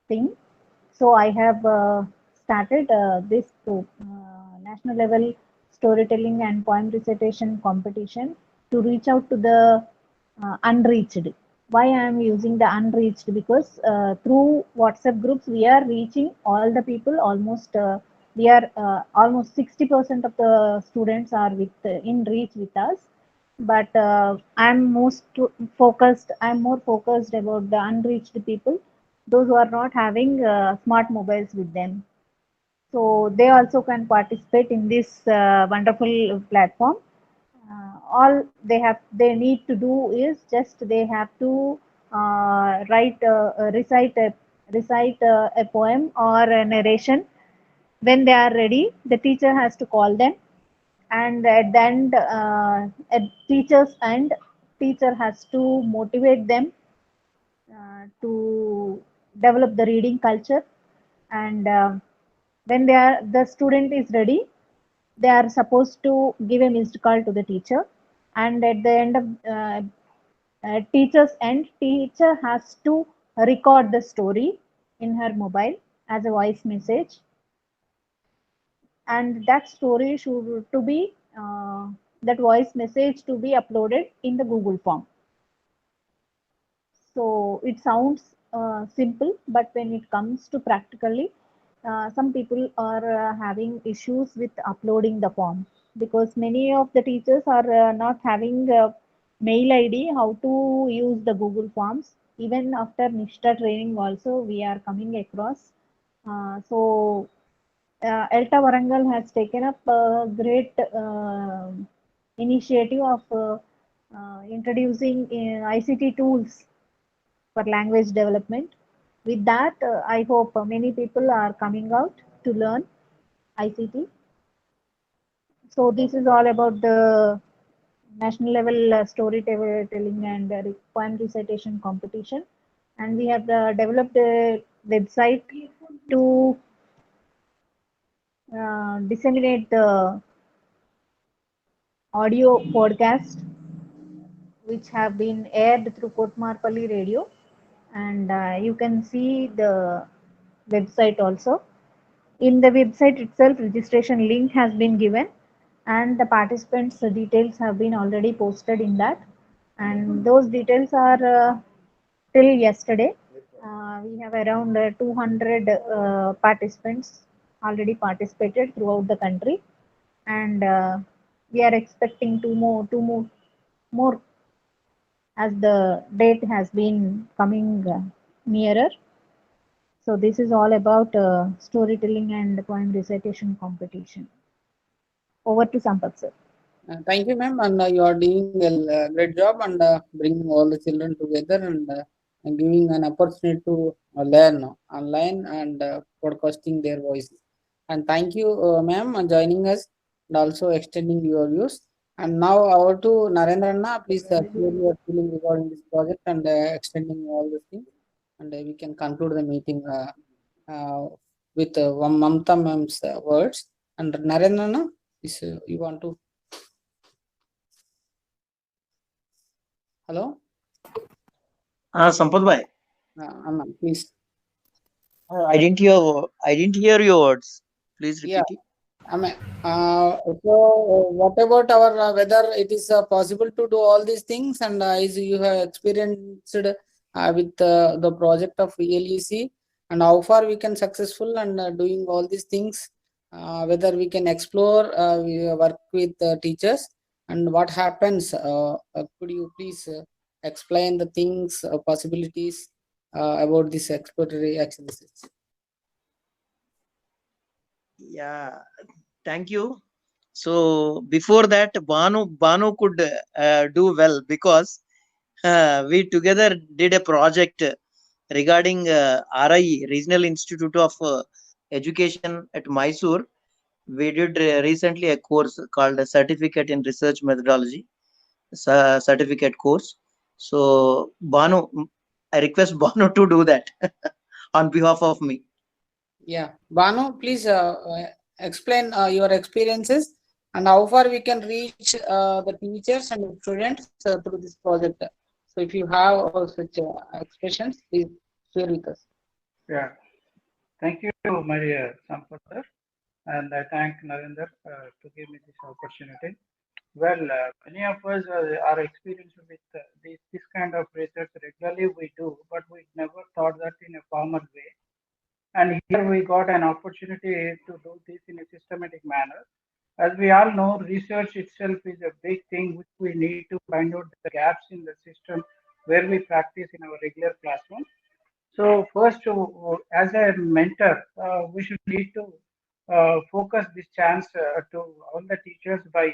thing. So I have started this national level storytelling and poem recitation competition to reach out to the unreached. Why I am using the unreached? Because through WhatsApp groups we are reaching all the people. Almost we are almost 60% of the students are with in reach with us. But I'm more focused about the unreached people, those who are not having smart mobiles with them. So they also can participate in this wonderful platform. All they need to do is just they have to recite recite a poem or a narration. When they are ready, the teacher has to call them, and at the end, teacher has to motivate them to develop the reading culture. And when the student is ready, they are supposed to give a missed call to the teacher, and at the end of teacher's end, teacher has to record the story in her mobile as a voice message, and that story should to be that voice message to be uploaded in the Google form. So it sounds simple, but when it comes to practically, some people are having issues with uploading the form, because many of the teachers are not having mail ID how to use the Google Forms. Even after Nishta training also we are coming across. So ELTA Warangal has taken up a great initiative of introducing ICT tools for language development. With that, I hope many people are coming out to learn ICT. So this is all about the national level storytelling and poem recitation competition. And we have developed a website to disseminate the audio podcast which have been aired through Kotmarpalli radio, and you can see the website also. In the website itself, registration link has been given, and the participants' details have been already posted in that, and those details are till yesterday. We have around 200 participants already participated throughout the country, and we are expecting more as the date has been coming nearer. So this is all about storytelling and poem recitation competition. Over to Sampath sir. Thank you, ma'am, and you are doing a great job and bringing all the children together and giving an opportunity to learn online and podcasting their voices. And thank you, ma'am, on joining us and also extending your views. And now over to Narendrana. Please share your feeling regarding this project and extending all the things, and we can conclude the meeting with Mamta ma'am's words. And Narendrana, please, you want to? Hello? Sampath bhai. Anna, please. I didn't hear your words. Please repeat it. So what about our whether it is possible to do all these things, and as you have experienced with the project of ELEC, and how far we can successful and doing all these things, whether we can explore, we work with teachers, and what happens, could you please explain the things, possibilities about this exploratory exercises? Yeah, thank you. So before that, Banu could do well, because we together did a project regarding RIE, Regional Institute of Education at Mysore. We did recently a course called a Certificate in Research Methodology, certificate course. So Banu, I request Banu to do that on behalf of me. Yeah, Banu, please explain your experiences and how far we can reach the teachers and students through this project. So if you have such expressions, please share with us. Yeah, thank you, my Sampath sir, and I thank Narendra to give me this opportunity. Well, many of us are experienced with this kind of research regularly we do, but we never thought that in a formal way. And here we got an opportunity to do this in a systematic manner. As we all know, research itself is a big thing which we need to find out the gaps in the system where we practice in our regular classroom. So first, as a mentor, we should need to focus this chance to all the teachers by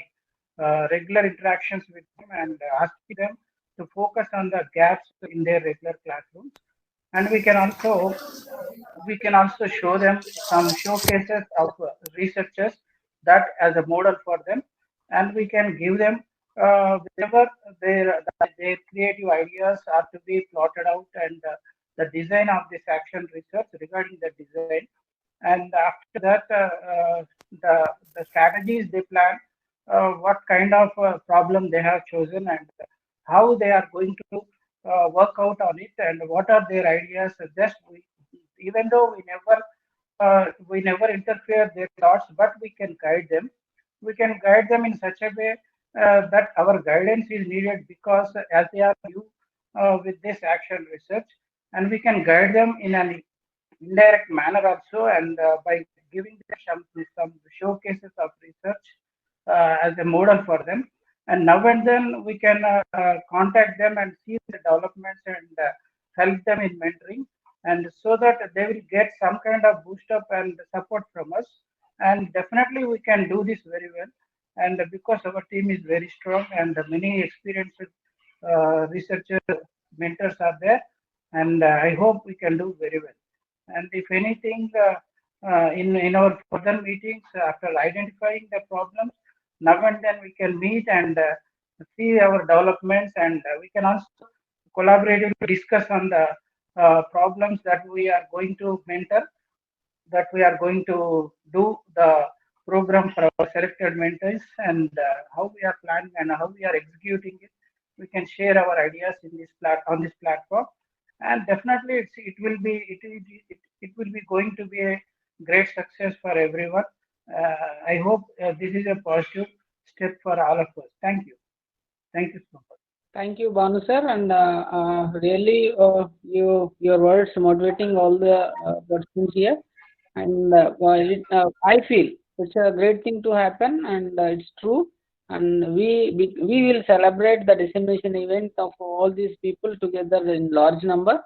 regular interactions with them and asking them to focus on the gaps in their regular classrooms. and we can also show them some showcases of researchers that as a model for them, and we can give them whenever their creative ideas are to be plotted out, and the design of this action research regarding the design, and after that the strategies they plan, what kind of problem they have chosen, and how they are going to work out on it, and what are their ideas. Just even though we never interfere their thoughts, but we can guide them. We can guide them in such a way that our guidance is needed, because as they are new with this action research, and we can guide them in an indirect manner also, and by giving them some showcases of research as a model for them. And now and then we can contact them and see the developments, and help them in mentoring, and so that they will get some kind of boost up and support from us. And definitely we can do this very well, and because our team is very strong and many experienced researcher mentors are there, and I hope we can do very well. And if anything, in our further meetings, after identifying the problems, now and then we can meet and see our developments, and we can also collaboratively discuss on the problems that we are going to mentor, that we are going to do the program for our selected mentors, and how we are planning and how we are executing it. We can share our ideas in this on this platform, and definitely it will be going to be a great success for everyone. I hope this is a positive step for all of us. Thank you. Thank you so much. Thank you, Banu sir, and really your words motivating all the persons here, and I feel it's a great thing to happen, and it's true, and we will celebrate the dissemination event of all these people together in large number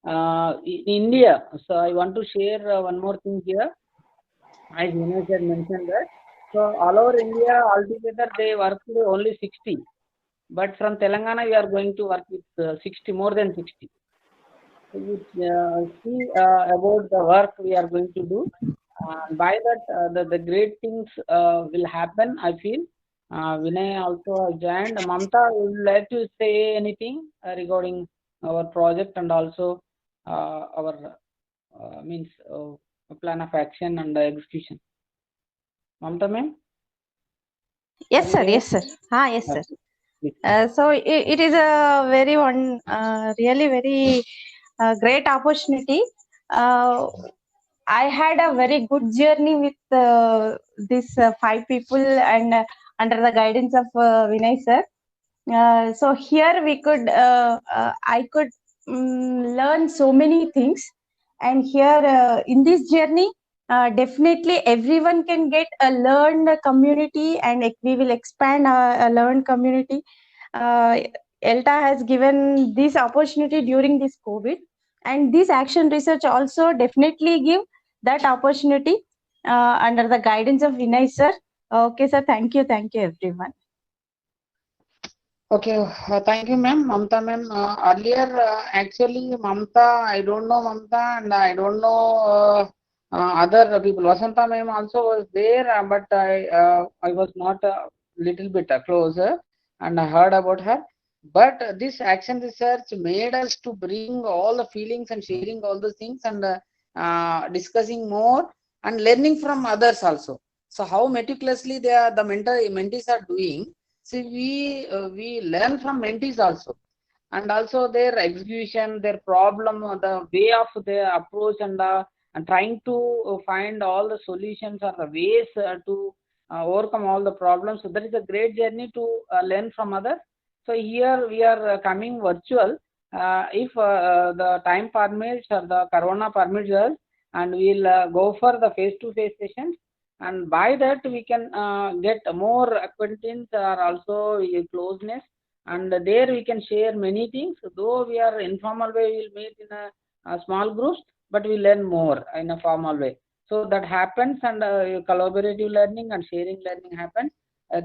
in India. So I want to share one more thing here, as Vinay had mentioned that. So all over India altogether they worked only 60. But from Telangana, we are going to work with 60, more than 60. So we see about the work we are going to do. By that, the great things will happen, I feel. Vinay also joined. Mamta, would you like to say anything regarding our project and also our plan of action and execution? Mamta ma'am? Yes, sir. Yes, sir. Yes, sir. So it is a very really very great opportunity. I had a very good journey with these 5 people, and under the guidance of Vinay sir. So here we could I could learn so many things, and here in this journey definitely everyone can get a learned community, and we will expand a learned community. ELTA has given this opportunity during this COVID, and this action research also definitely give that opportunity under the guidance of Vinay sir. Okay, sir. Thank you everyone. Okay, thank you, ma'am. Mamta, ma'am. Earlier, actually, Mamta, I don't know Mamta, and I don't know other people. Vasanta, ma'am, also was there, but I was not a little bit closer, and I heard about her. But this action research made us to bring all the feelings and sharing all the things, and discussing more and learning from others also. So how meticulously the mentees are doing. See, we learn from mentees also, and also their execution, their problem, the way of their approach, and trying to find all the solutions or the ways to overcome all the problems. So that is a great journey to learn from others. So here we are coming virtual. If the time permits or the corona permits us, and we'll go for the face-to-face sessions. And by that we can get more acquaintance or also closeness, and there we can share many things. Though we are informal way, we'll meet in a small groups, but we learn more in a formal way. So that happens, and collaborative learning and sharing learning happens.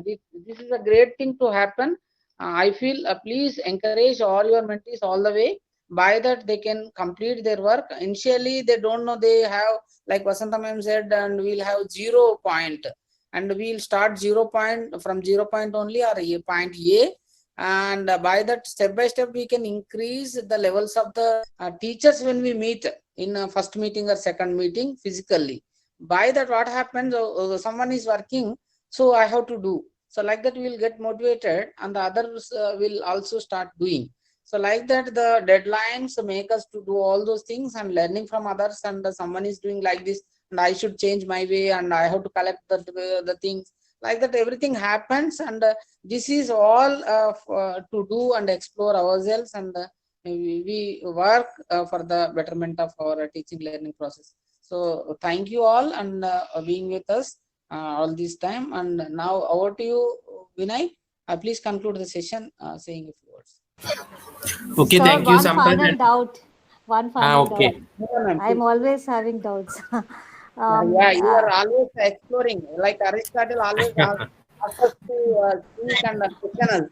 This is a great thing to happen. I feel please encourage all your mentees all the way, By that they can complete their work. Initially they don't know, they have, like Vasanta ma'am said, and we'll have 0 point, and we'll start 0 point from 0 point only, or point A, and by that step by step we can increase the levels of the teachers when we meet in a first meeting or second meeting physically. By that what happens, someone is working, so I have to do, so like that we will get motivated, and the others will also start doing. So like that the deadlines make us to do all those things, and learning from others, and someone is doing like this and I should change my way, and I have to collect the things, like that everything happens. And this is all to do and explore ourselves, and we work for the betterment of our teaching learning process. So thank you all, and being with us all this time. And now over to you, Vinay. Please conclude the session saying a few words. Okay, Sir, thank you, one Sampath. final doubt. One final Okay. doubt. I'm always having doubts. Yeah, you are always exploring, like Aristotle always asks us to think and question us.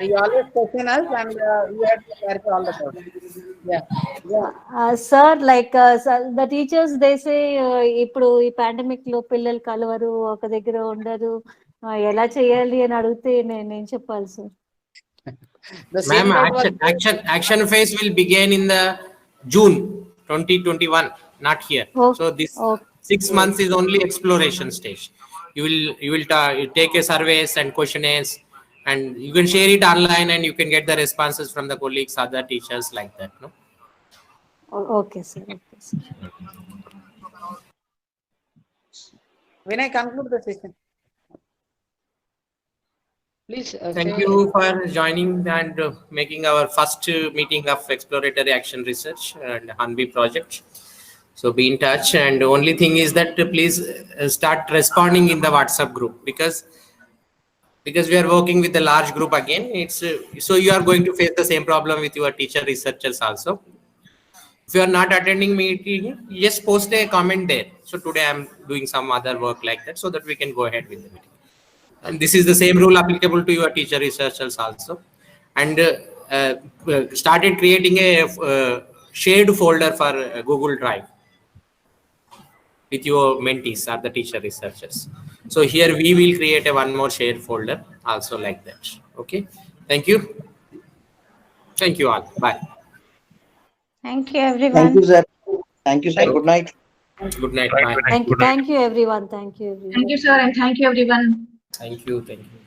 You always question us, and you have to clarify all the doubts. Yeah. Sir, like the teachers, they say ఇప్పుడు ఈ pandemic లో పిల్లలు కలవరు, ఒక దగ్గర ఉండరు, ఎలా చేయాలి అని అడిగితే నేను చెప్పాలి sir? Ma'am, action phase will begin in the June 2021, not here. So this 6 months is only exploration stage. You will take a surveys and questionnaires, and you can share it online, and you can get the responses from the colleagues, other teachers, like that. No. Okay, sir. Okay, sir. When I conclude the session, please. Thank you for joining and making our first meeting of exploratory action research and HANBI project. So be in touch, and the only thing is that please start responding in the WhatsApp group, because we are working with a large group again. It's so you are going to face the same problem with your teacher researchers also. If you are not attending meeting, just post a comment there. So today I'm doing some other work like that, so that we can go ahead with the meeting. And this is the same rule applicable to your teacher researchers also. And started creating a shared folder for Google Drive with your mentees or the teacher researchers. So here we will create one more shared folder also, like that. Okay. Thank you. Thank you all. Bye. Thank you, everyone. Thank you, sir. Thank you, sir. Good night. Good night. Bye. Thank you, everyone. Thank you, everyone. Thank you, sir, and thank you, everyone. Thank you. Thank you.